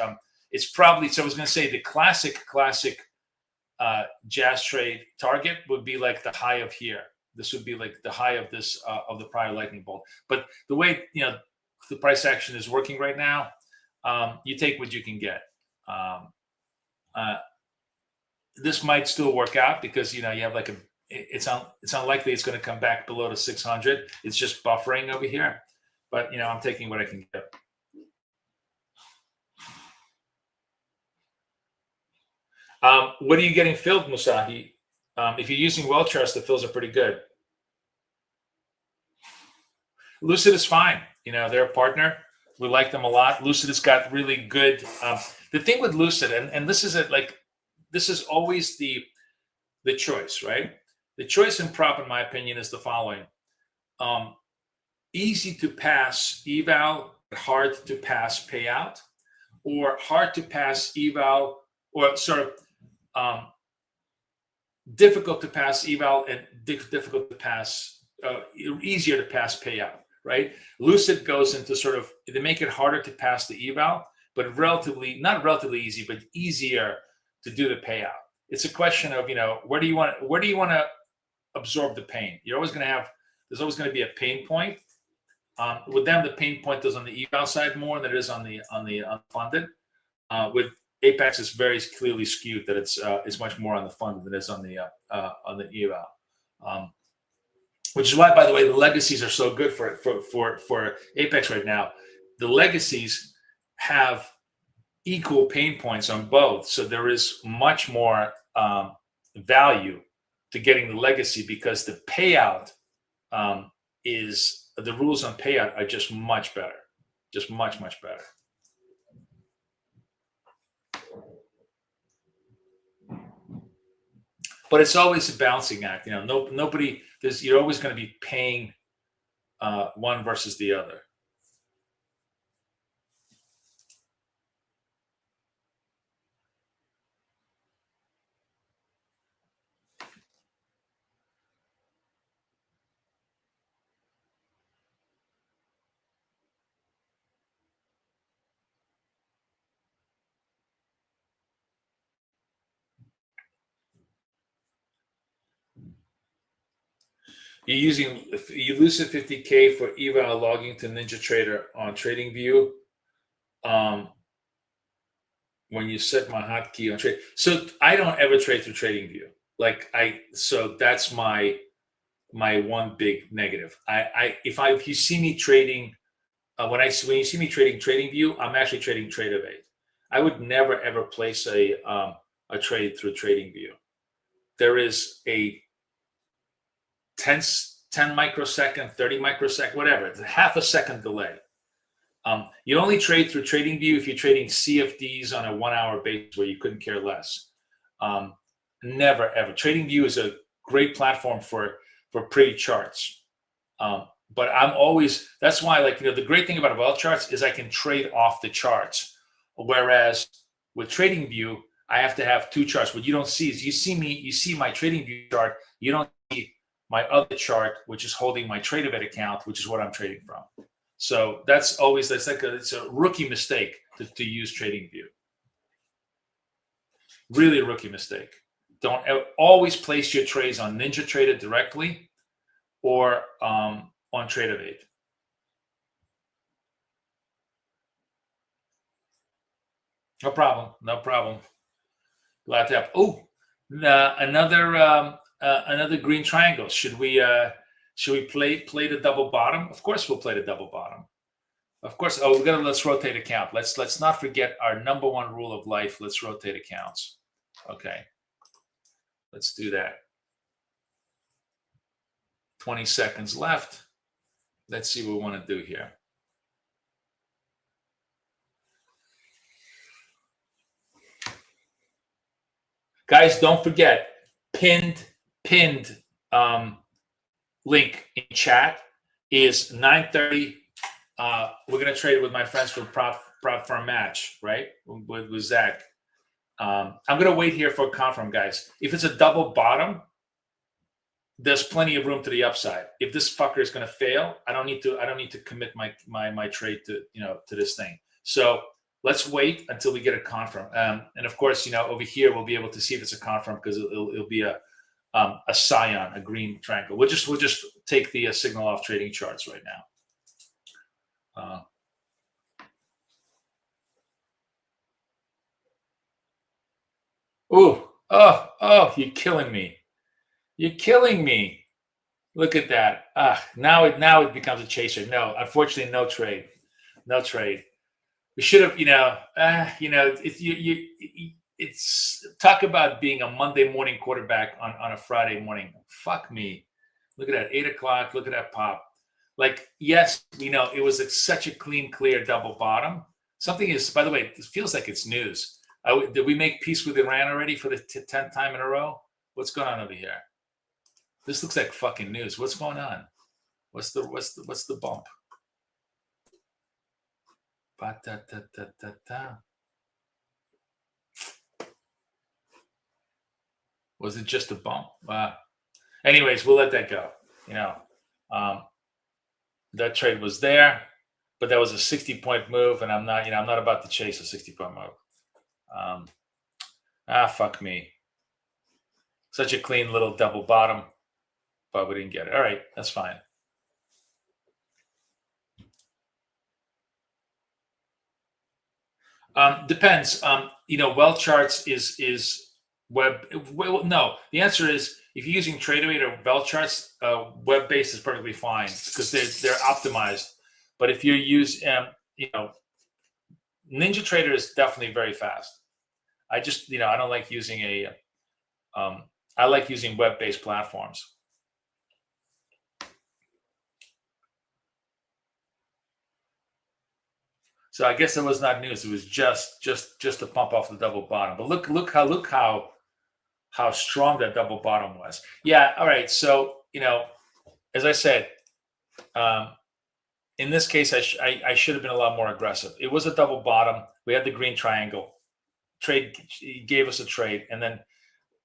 it's probably. So I was going to say the classic jazz trade target would be like the high of here. This would be like the high of this of the prior lightning bolt. But the way the price action is working right now, you take what you can get. This might still work out because you have like it's unlikely it's going to come back below the 600. It's just buffering over here, but I'm taking what I can get. What are you getting filled, Musahi? If you're using well charts, the fills are pretty good. Lucid is fine. They're a partner. We like them a lot. Lucid has got really good. The thing with Lucid, and this is this is always the choice, right? The choice in prop, in my opinion, is the following. Easy to pass eval, hard to pass payout, or hard to pass eval, or sort of difficult to pass eval and difficult to pass, easier to pass payout, right? Lucid goes into sort of, they make it harder to pass the eval, but not relatively easy, but easier to do the payout. It's a question of, where do you want to absorb the pain? There's always going to be a pain point. With them, the pain point is on the eval side more than it is on the unfunded. With Apex, it's very clearly skewed that it's much more on the funded than it is on the eval. Which is why, by the way, the legacies are so good for Apex right now. The legacies have equal pain points on both, so there is much more value to getting the legacy, because the payout the rules on payout are just much better, just much better. But it's always a balancing act. You're always going to be paying one versus the other. You lose 50K for eval logging to NinjaTrader on TradingView. When you set my hotkey on trade, so I don't ever trade through TradingView. So that's my one big negative. If you see me trading, when you see me trading TradingView, I'm actually trading Trade-Evade. I would never ever place a trade through TradingView. There is a 10 microsecond, 30 microsecond, whatever, it's a half a second delay. You only trade through TradingView if you're trading CFDs on a 1 hour basis where you couldn't care less. Never ever. TradingView is a great platform for pretty charts. But that's why, the great thing about wealth charts is I can trade off the charts. Whereas with TradingView, I have to have two charts. What you don't see is you see my TradingView chart. You don't see my other chart, which is holding my Trade-Evade account, which is what I'm trading from. So it's a rookie mistake to use TradingView. Really a rookie mistake. Don't always place your trades on NinjaTrader directly or on Trade-Evade. No problem. Glad to have. Another green triangle. Should we play the double bottom? Of course, we'll play the double bottom. Of course. Let's rotate account. Let's not forget our number one rule of life. Let's rotate accounts. Okay. Let's do that. 20 seconds left. Let's see what we want to do here. Guys, don't forget, pinned link in chat is 9:30. We're gonna trade with my friends for prop firm match, right? With Zach. I'm gonna wait here for a confirm, guys. If it's a double bottom, there's plenty of room to the upside. If this fucker is gonna fail, I don't need to commit my trade to this thing. So let's wait until we get a confirm. And of course, over here we'll be able to see if it's a confirm, because it'll be a cyan, a green triangle. We'll just take the signal off trading charts right now. Oh, you're killing me. You're killing me. Look at that. Now it becomes a chaser. No, unfortunately, no trade. No trade. We should have, it's talk about being a Monday morning quarterback on a Friday morning. Fuck me. Look at that, 8 o'clock. Look at that pop. Yes, it was such a clean, clear double bottom. Something is, by the way, it feels like it's news. Did we make peace with Iran already for the 10th time in a row? What's going on over here? This looks like fucking news. What's going on? What's the bump? Was it just a bump? Anyways, we'll let that go. That trade was there, but that was a 60-point move, and I'm not about to chase a 60-point move. Fuck me. Such a clean little double bottom, but we didn't get it. All right, that's fine. Depends. Well charts is web. Well, no, the answer is if you're using Tradingview or Bell charts, web-based is perfectly fine because they're optimized. But if you use, Ninja Trader is definitely very fast. I just, I don't like using I like using web-based platforms. So I guess it was not news. It was just a pump off the double bottom. But look how strong that double bottom was. Yeah. All right. So as I said, in this case, I should have been a lot more aggressive. It was a double bottom. We had the green triangle. Trade gave us a trade, and then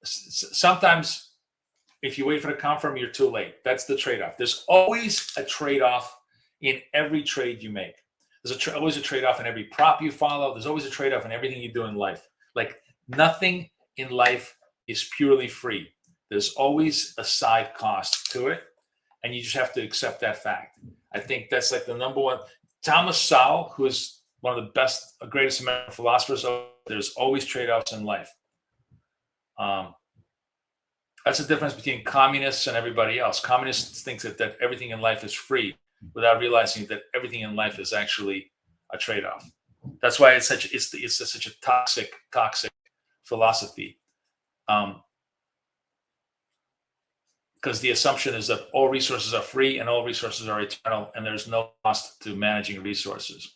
sometimes if you wait for the confirm, you're too late. That's the trade-off. There's always a trade-off in every trade you make. There's always a trade-off in every prop you follow. There's always a trade-off in everything you do in life. Like nothing in life is purely free. There's always a side cost to it, and you just have to accept that fact. I think that's like the number one. Thomas Sowell, who is one of the best, greatest American philosophers, there's always trade-offs in life. That's the difference between communists and everybody else. Communists think that everything in life is free, without realizing that everything in life is actually a trade-off. That's why it's such a toxic philosophy. Because the assumption is that all resources are free and all resources are eternal, and there's no cost to managing resources.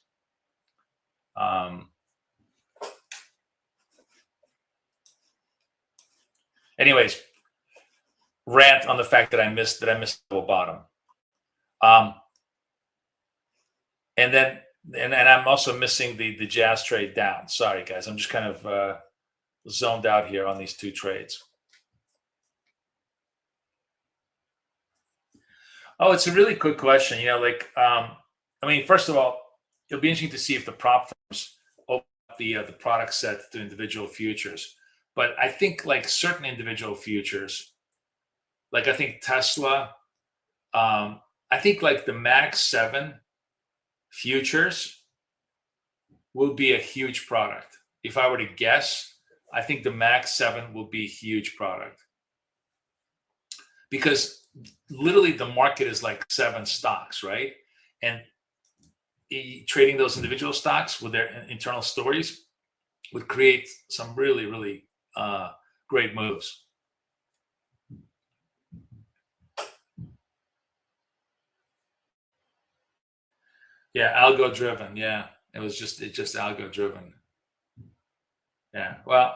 Anyways, rant on the fact that I missed the bottom. And I'm also missing the jazz trade down. Sorry, guys. I'm just kind of zoned out here on these two trades. Oh, it's a really good question. First of all, it'll be interesting to see if the prop firms open up the product set to individual futures. But I think like certain individual futures, like I think Tesla, I think like the Max 7 futures will be a huge product. If I were to guess, I think the Max 7 will be a huge product. Because literally the market is like 7 stocks, right? And trading those individual stocks with their internal stories would create some really, really great moves. Yeah, algo driven. Yeah, it's just algo driven. Yeah, well,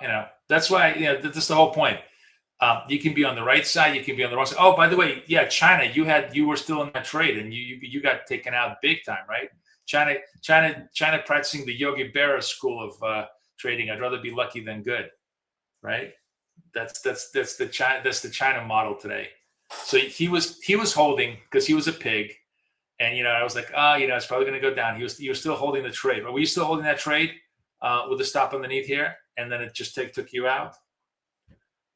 that's why that's the whole point. You can be on the right side, you can be on the wrong side. Oh, by the way, yeah, China, you were still in that trade, and you got taken out big time, right? China practicing the Yogi Berra school of trading. I'd rather be lucky than good, right? That's the China model today. So he was holding because he was a pig, and I was like, it's probably going to go down. He was still holding the trade. But were you still holding that trade with the stop underneath here, and then it just took you out?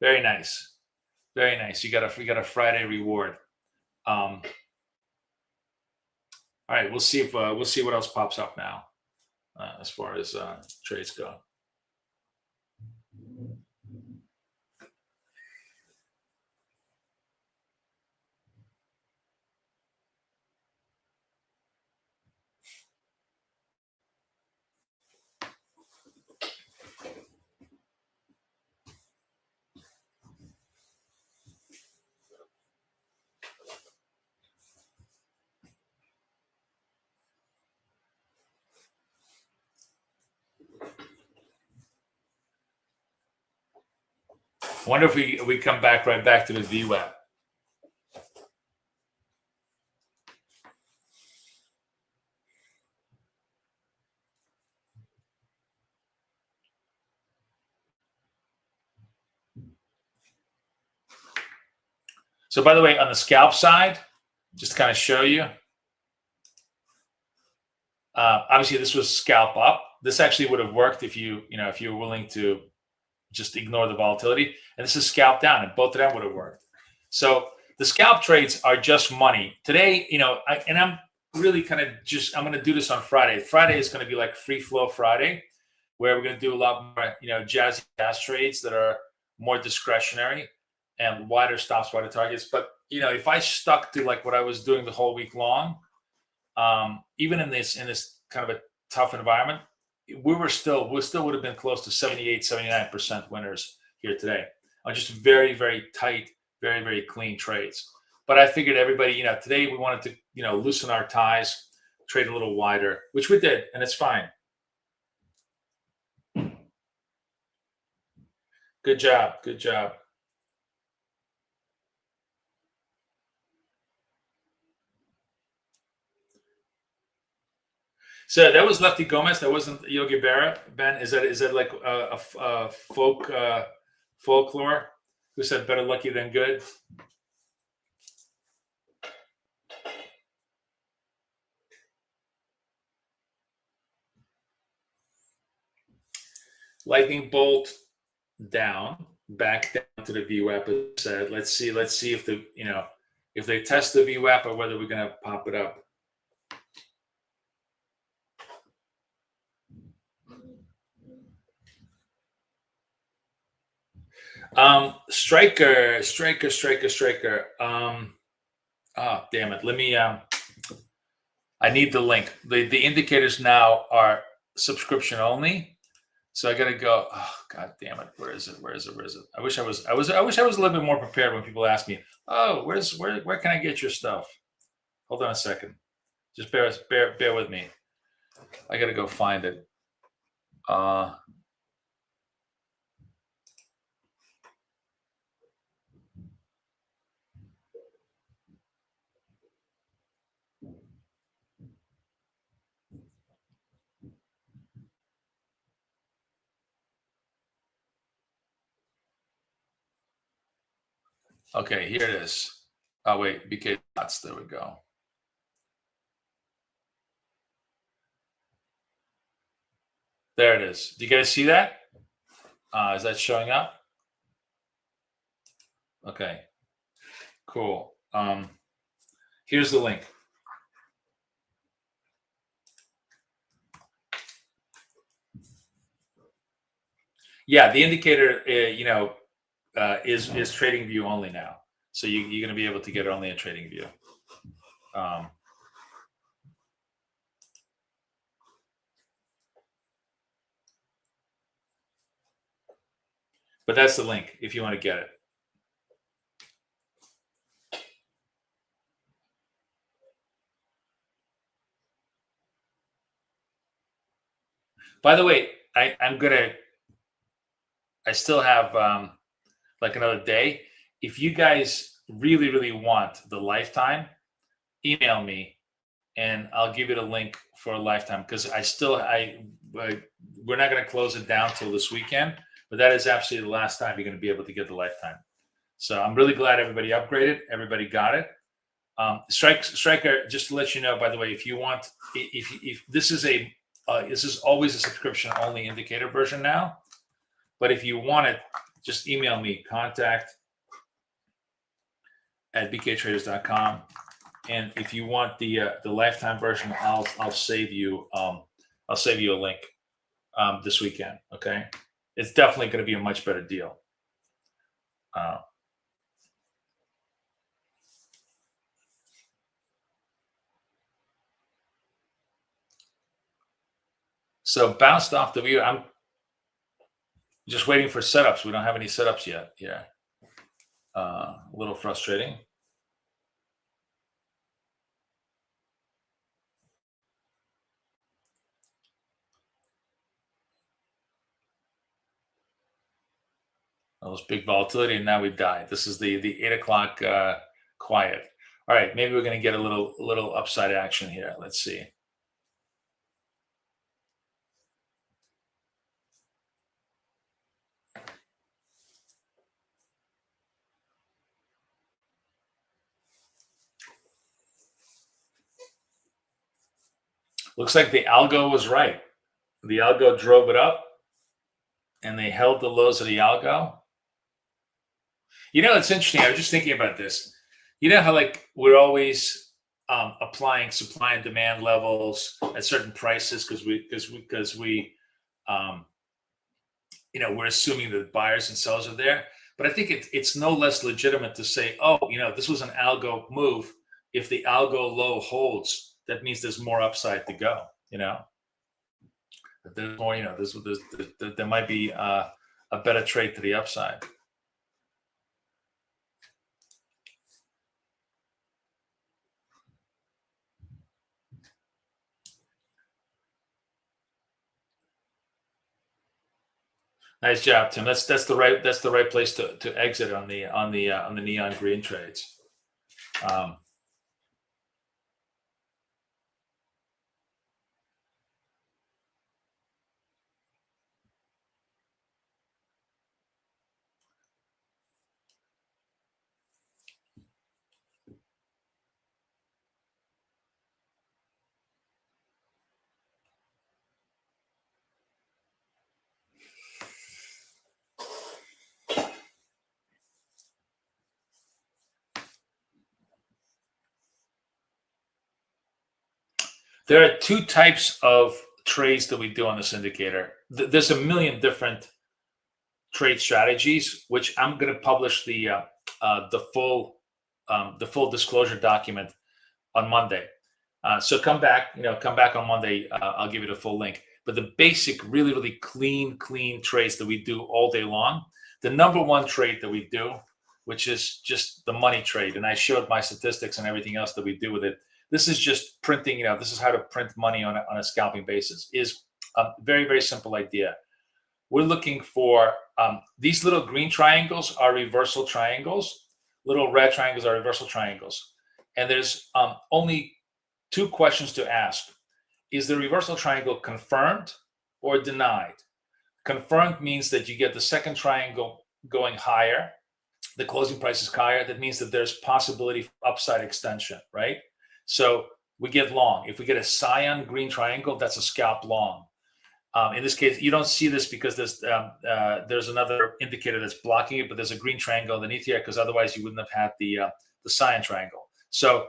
Very nice, very nice. You got a Friday reward. All right, we'll see what else pops up now as far as trades go. I wonder if we come back right back to the VWAP. So by the way, on the scalp side, just to kind of show you, obviously this was scalp up. This actually would have worked if you were willing to just ignore the volatility. And this is scalp down, and both of them would have worked. So the scalp trades are just money. Today, I'm really kind of I'm going to do this on Friday. Friday is going to be like free flow Friday, where we're going to do a lot more, jazzy gas trades that are more discretionary and wider stops, wider targets. But, if I stuck to like what I was doing the whole week long, even in this kind of a tough environment, we still would have been close to 78, 79% winners here today on just very, very tight, very, very clean trades. But I figured everybody, today we wanted to, loosen our ties, trade a little wider, which we did, and it's fine. Good job. Good job. So that was Lefty Gomez. That wasn't Yogi Berra. Ben, is that like a folklore? Who said better lucky than good? Lightning bolt down, back down to the VWAP. As I said, let's see if if they test the VWAP or whether we're gonna pop it up. Striker. Damn it. Let me. I need the link. The indicators now are subscription only, so I gotta go. Oh, God damn it! Where is it? I wish I was a little bit more prepared when people ask me, "Oh, where can I get your stuff?" Hold on a second. Just bear with me. I gotta go find it. Okay, here it is. Oh wait, BK dots. There we go. There it is. Do you guys see that? Is that showing up? Okay, cool. Here's the link. Yeah, the indicator, is TradingView only now. So you're going to be able to get it only in TradingView. But that's the link if you want to get it. By the way, I still have like another day. If you guys really, really want the lifetime, email me and I'll give you the link for a lifetime, because we're not going to close it down till this weekend, but that is absolutely the last time you're going to be able to get the lifetime. So I'm really glad everybody upgraded. Everybody got it. Striker, just to let you know, by the way, if you want, if this is always a subscription only indicator version now, but if you want it, just email me, contact@bktraders.com. And if you want the lifetime version, I'll save you a link this weekend. Okay, it's definitely going to be a much better deal. So bounced off the view. I'm just waiting for setups. We don't have any setups yet. Yeah, a little frustrating. Those big volatility, and now we died. This is the 8 o'clock quiet. All right, maybe we're going to get a little upside action here. Let's see. Looks like the algo was right. The algo drove it up, and they held the lows of the algo. You know, it's interesting. I was just thinking about this. You know how like we're always applying supply and demand levels at certain prices because we you know, we're assuming that buyers and sellers are there. But I think it's no less legitimate to say, oh, you know, this was an algo move. If the algo low holds, that means there's more upside to go. You know, that there's more. You know, there might be a better trade to the upside. Nice job, Tim. That's the right place to exit on the neon green trades. There are two types of trades that we do on this indicator. There's a million different trade strategies, which I'm going to publish the full disclosure document on Monday. So come back on Monday. I'll give you the full link. But the basic, really, really clean trades that we do all day long. The number one trade that we do, which is just the money trade, and I showed my statistics and everything else that we do with it. This is just printing, this is how to print money on a scalping basis, is a very, very simple idea. We're looking for these little green triangles are reversal triangles. Little red triangles are reversal triangles. And there's only two questions to ask. Is the reversal triangle confirmed or denied? Confirmed means that you get the second triangle going higher. The closing price is higher. That means that there's possibility for upside extension, right? So we get long. If we get a cyan green triangle, that's a scalp long. In this case, you don't see this because there's another indicator that's blocking it, but there's a green triangle underneath here because otherwise you wouldn't have had the cyan triangle. So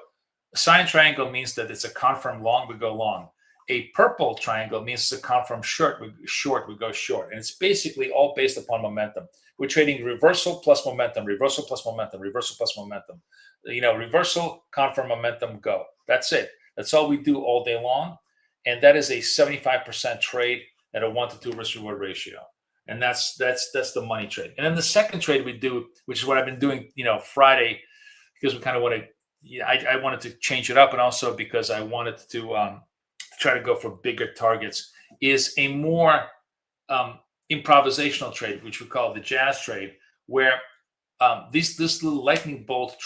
a cyan triangle means that it's a confirmed long, we go long. A purple triangle means it's a confirmed short, we go short. And it's basically all based upon momentum. We're trading reversal plus momentum, reversal plus momentum, reversal plus momentum. Reversal, confirm momentum, go. That's it. That's all we do all day long. And that is a 75% trade at a 1-to-2 risk reward ratio. And that's the money trade. And then the second trade we do, which is what I've been doing, Friday, because we kind of want to, I wanted to change it up. And also because I wanted to try to go for bigger targets, is a more improvisational trade, which we call the jazz trade, where this little lightning bolt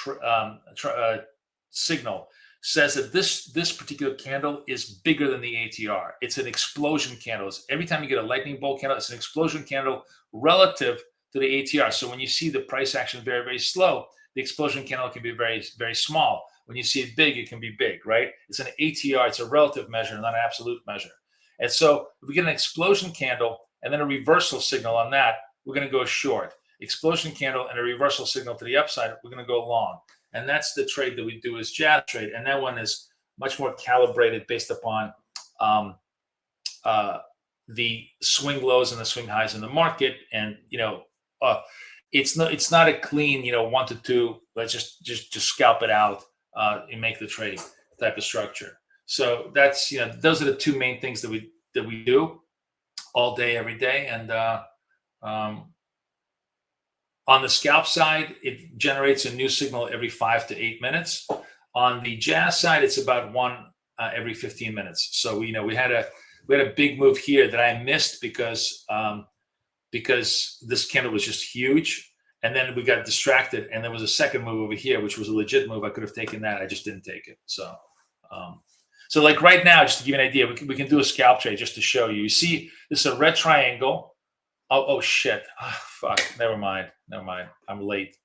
signal says that this particular candle is bigger than the ATR. It's an explosion candle. Every time you get a lightning bolt candle, it's an explosion candle relative to the ATR. So when you see the price action very, very slow, the explosion candle can be very, very small. When you see it big, it can be big, right? It's an ATR. It's a relative measure, not an absolute measure. And so if we get an explosion candle and then a reversal signal on that, we're going to go short. Explosion candle and a reversal signal to the upside, we're going to go long. And that's the trade that we do as jazz trade. And that one is much more calibrated based upon the swing lows and the swing highs in the market. And, it's not a clean, 1-to-2, let's just scalp it out and make the trade type of structure. So that's, those are the two main things that we do all day, every day. And on the scalp side, it generates a new signal every 5 to 8 minutes. On the jazz side, it's about one every 15 minutes. So we had a big move here that I missed because this candle was just huge. And then we got distracted, and there was a second move over here, which was a legit move. I could have taken that. I just didn't take it. So, like right now, just to give you an idea, we can do a scalp trade just to show you. You see, this is a red triangle. Oh shit! Oh, fuck. Never mind. I'm late.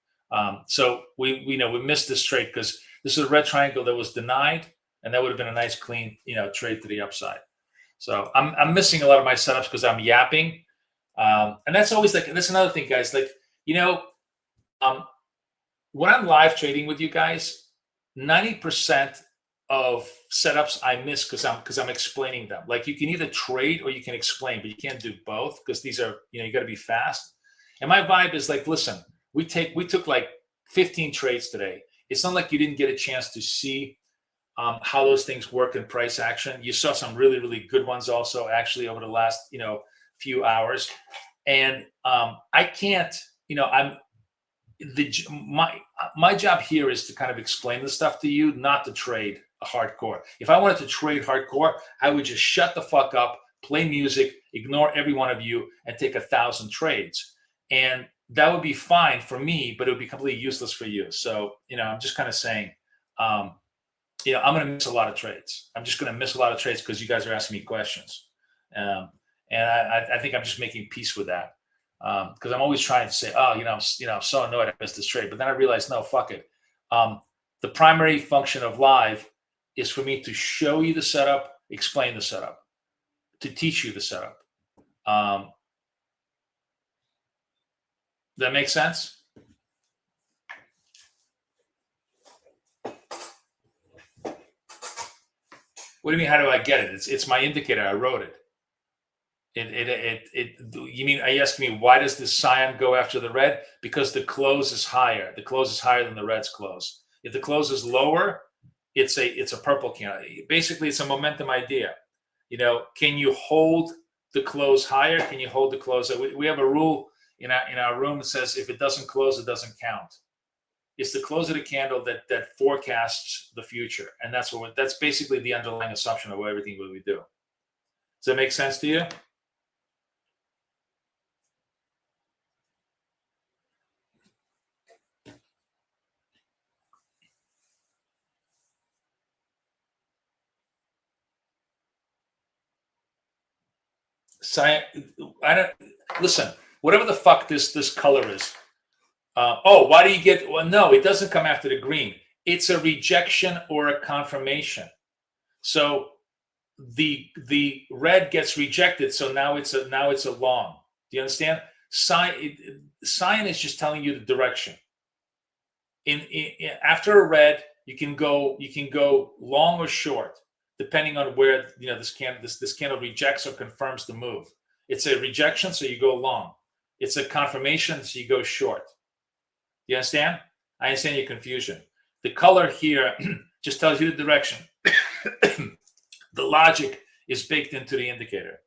So we missed this trade because this is a red triangle that was denied. and that would have been a nice clean, trade to the upside. So I'm missing a lot of my setups because I'm yapping, and that's always that's another thing, guys. When I'm live trading with you guys, 90% of setups I miss because I'm explaining them. Like, you can either trade or you can explain, but you can't do both because these are, you got to be fast. And my vibe is like, listen, we took like 15 trades today. It's not like you didn't get a chance to see how those things work in price action. You saw some really, really good ones also actually over the last, few hours. And I can't, my job here is to kind of explain the stuff to you, not to trade hardcore. If I wanted to trade hardcore, I would just shut the fuck up, play music, ignore every one of you, and take 1,000 trades. And that would be fine for me, but it would be completely useless for you. So, I'm just kind of saying, I'm going to miss a lot of trades. I'm just going to miss a lot of trades because you guys are asking me questions. And I think I'm just making peace with that. Because I'm always trying to say, I'm so annoyed I missed this trade. But then I realized, no, fuck it. The primary function of live is for me to show you the setup, explain the setup, to teach you the setup. That makes sense? What do you mean? How do I get it? It's my indicator. I wrote it. You mean, are you asking me why does the cyan go after the red? Because the close is higher. The close is higher than the red's close. If the close is lower, it's a purple candle. Basically, it's a momentum idea. Can you hold the close higher? Can you hold the close? We have a rule in our room that says if it doesn't close, it doesn't count. It's the close of the candle that forecasts the future, and that's basically the underlying assumption of everything that we do. Does that make sense to you? Listen, whatever the fuck this color is. Why do you get? Well, no, it doesn't come after the green. It's a rejection or a confirmation. So the red gets rejected. So now it's a long. Do you understand? Cyan is just telling you the direction. After a red, you can go long or short, depending on where this candle rejects or confirms the move. It's a rejection, so you go long. It's a confirmation, so you go short. You understand? I understand your confusion. The color here just tells you the direction. The logic is baked into the indicator.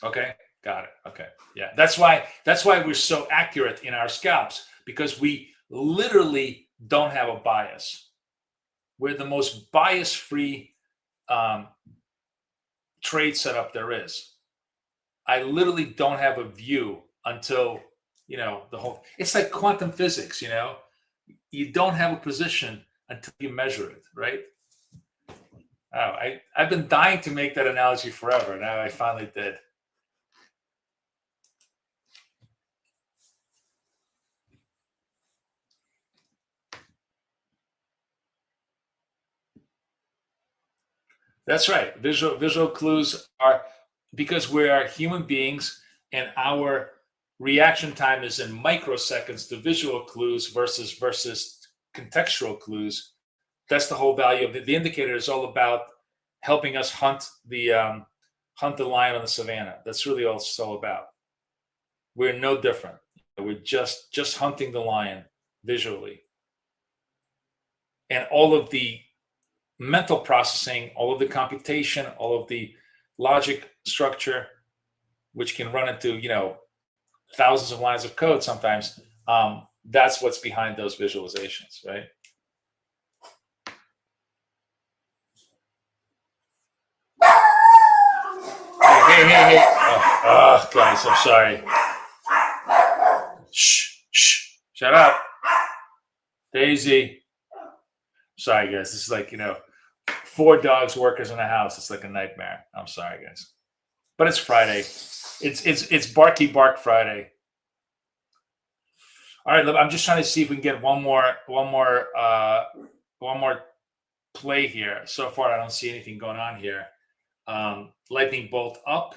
Okay, got it. Okay, yeah, that's why we're so accurate in our scalps, because we literally don't have a bias. We're the most bias-free trade setup there is. I literally don't have a view until the whole. It's like quantum physics. You don't have a position until you measure it, right? Oh, I've been dying to make that analogy forever. Now I finally did. That's right. Visual clues are, because we are human beings and our reaction time is in microseconds to visual clues versus contextual clues. That's the whole value of the indicator. Is all about helping us hunt the lion on the savannah. That's really all it's all about. We're no different. We're just hunting the lion visually, and all of the mental processing, all of the computation, all of the logic structure, which can run into thousands of lines of code sometimes. That's what's behind those visualizations, right? Hey. Oh, guys, I'm sorry. Shh. Shut up. Daisy. Sorry, guys. This is like, 4 dogs, workers in a house. It's like a nightmare. I'm sorry, guys. But it's Friday. It's Barky Bark Friday. All right, I'm just trying to see if we can get one more play here. So far, I don't see anything going on here. Lightning bolt up.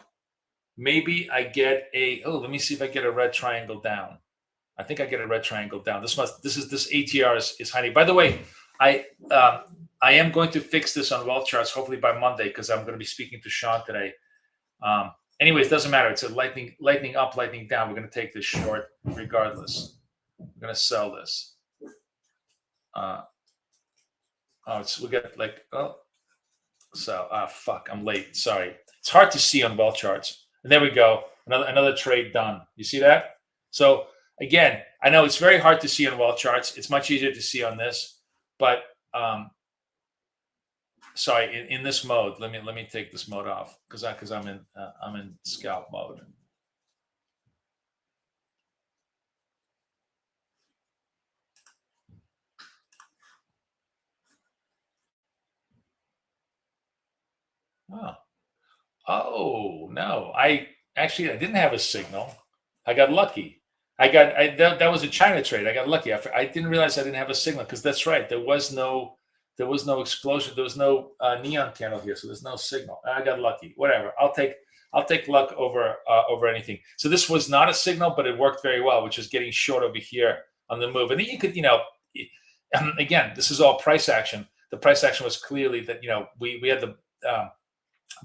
Maybe I get let me see if I get a red triangle down. I think I get a red triangle down. This ATR is hiding. By the way, I am going to fix this on wealth charts hopefully by Monday because I'm going to be speaking to Sean today. Anyways, it doesn't matter. It's a lightning up, lightning down. We're going to take this short regardless. We're going to sell this. We got fuck, I'm late. Sorry. It's hard to see on wealth charts. And there we go. Another trade done. You see that? So again, I know it's very hard to see on wealth charts. It's much easier to see on this, but sorry, in this mode, let me take this mode off because I'm in scalp mode. Oh no! I didn't have a signal. I got lucky. That was a China trade. I got lucky. I didn't realize I didn't have a signal because that's right. There was no explosion. There was no neon candle here, so there's no signal. I got lucky. Whatever. I'll take luck over anything. So this was not a signal, but it worked very well, which is getting short over here on the move. And then you could, again, this is all price action. The price action was clearly that we had the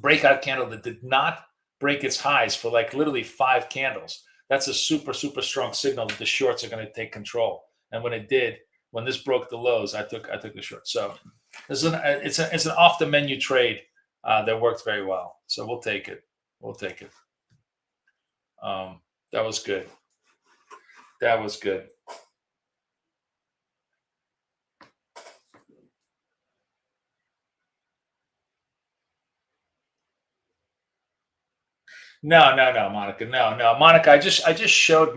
breakout candle that did not break its highs for like literally 5 candles. That's a super, super strong signal that the shorts are going to take control. And when it did, when this broke the lows, I took the short. So it's an off the menu trade that worked very well. So we'll take it. That was good. No, Monica. No, Monica. I just showed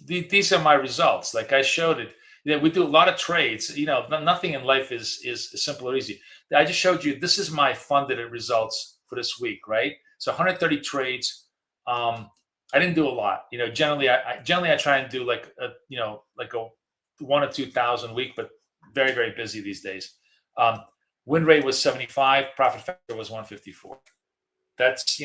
these are my results. Like I showed it. We do a lot of trades. Nothing in life is simple or easy. I just showed you. This is my funded results for this week, right? So 130 trades. I didn't do a lot. Generally I try and do like a 1 or 2,000 a week, but very, very busy these days. Win rate was 75. Profit factor was 154. That's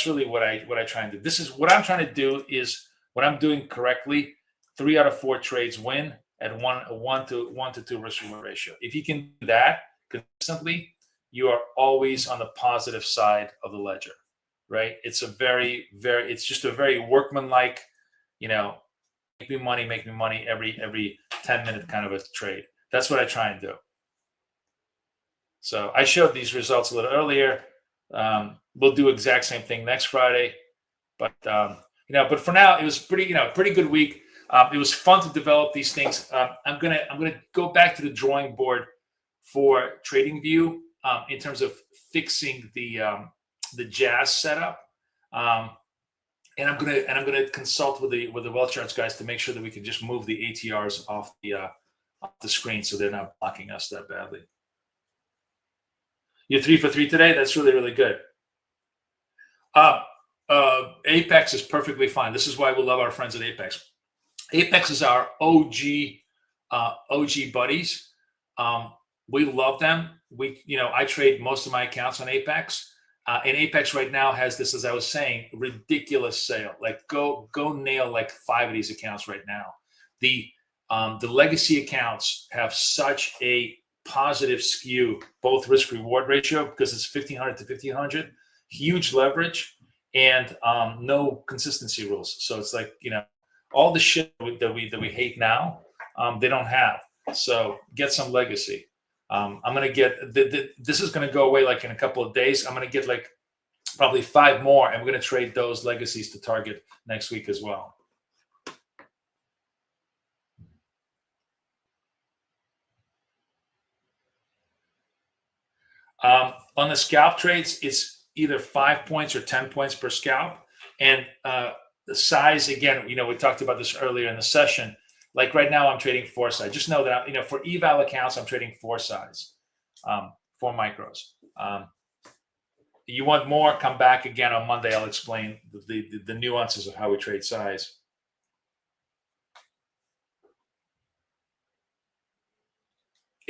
really what I try and do. This is what I'm trying to do is when I'm doing correctly, 3 out of 4 trades win at 1 to 2 risk reward ratio. If you can do that consistently, you are always on the positive side of the ledger, right? It's it's just a very workmanlike, make me money every 10-minute kind of a trade. That's what I try and do. So I showed these results a little earlier. We'll do exact same thing next Friday, but but for now it was pretty good week. It was fun to develop these things. I'm gonna go back to the drawing board for TradingView in terms of fixing the Jazz setup, and I'm gonna consult with the wealth charts guys to make sure that we can just move the ATRs off the screen so they're not blocking us that badly. You're 3 for 3 today. That's really, really good. Apex is perfectly fine. This is why we love our friends at Apex. Apex is our OG buddies. We love them. I trade most of my accounts on Apex. And Apex right now has this, as I was saying, ridiculous sale. Like go nail like 5 of these accounts right now. The legacy accounts have such a positive skew, both risk reward ratio because it's 1,500 to 1,500, huge leverage, and no consistency rules. So it's like all the shit that we hate now, they don't have. So get some legacy. I'm gonna get this is gonna go away like in a couple of days. I'm gonna get like probably 5 more, and we're gonna trade those legacies to target next week as well. On the scalp trades, it's either 5 points or 10 points per scalp. And the size, again, we talked about this earlier in the session. Like right now, I'm trading 4 size. Just know that, for eval accounts, I'm trading 4 size, 4 micros. You want more? Come back again on Monday. I'll explain the nuances of how we trade size.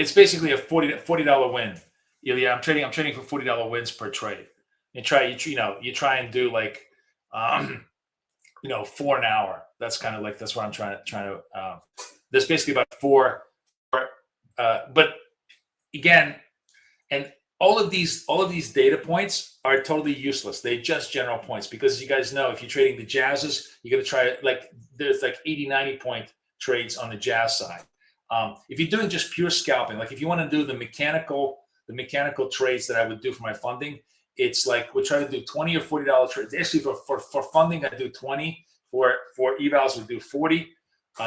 it's basically a $40 win. Yeah, I'm trading for $40 wins per trade. You try and do like 4 an hour. That's kind of like, that's what I'm trying to there's basically about 4 but again, and all of these data points are totally useless. They're just general points, because you guys know, if you're trading the jazzes, you got to try it. Like there's like 80-90 point trades on the jazz side. If you're doing just pure scalping, like if you want to do the mechanical trades that I would do for my funding, it's like we try to do $20 or $40 trades. Actually, for funding, I do 20. For evals, we do 40.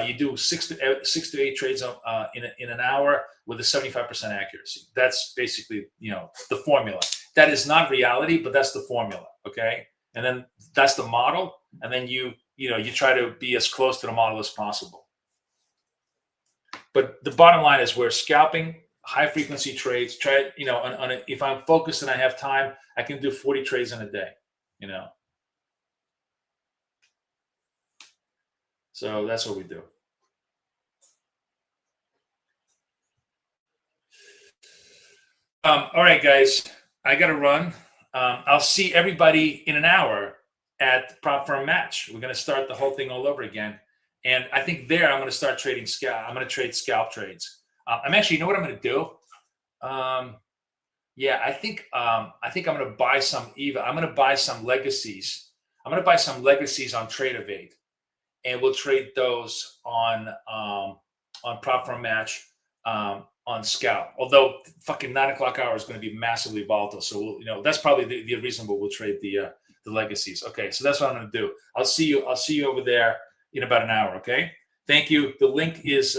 You do 6 to 8 trades in an hour with a 75% accuracy. That's basically the formula. That is not reality, but that's the formula. Okay, and then that's the model, and then you try to be as close to the model as possible. But the bottom line is, we're scalping high frequency trades. Try it, if I'm focused and I have time, I can do 40 trades in a day. So that's what we do. All right, guys, I got to run. I'll see everybody in an hour at Prop Firm Match. We're going to start the whole thing all over again. And I think there I'm going to start trading scalp. I'm going to trade scalp trades. I'm actually, what I'm going to do? Yeah, I think I'm going to buy some EVA. I'm going to buy some legacies. I'm going to buy some legacies on Trade Evade, and we'll trade those on Prop Firm Match on scalp. Although fucking 9 o'clock hour is going to be massively volatile, so we'll, that's probably the reason we'll trade the legacies. Okay, so that's what I'm going to do. I'll see you over there in about an hour. Okay, thank you. The link is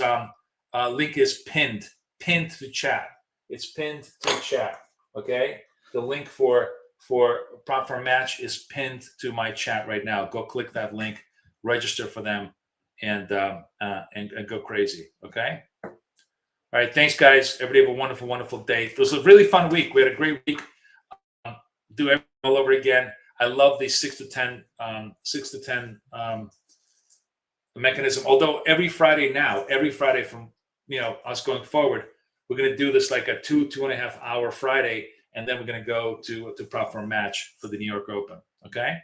pinned to chat. It's pinned to chat. Okay, the link for Prop Firm Match is pinned to my chat right now. Go click that link, register for them, and go crazy. Okay. All right, thanks, guys. Everybody have a wonderful, wonderful day. It was a really fun week. We had a great week. Do everything all over again. I love the 6 to 10 mechanism. Although every Friday from us going forward, we're going to do this like a 2.5 hour Friday, and then we're going to go to Prop Firm Match for the New York Open. Okay.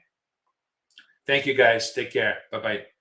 Thank you, guys. Take care. Bye bye.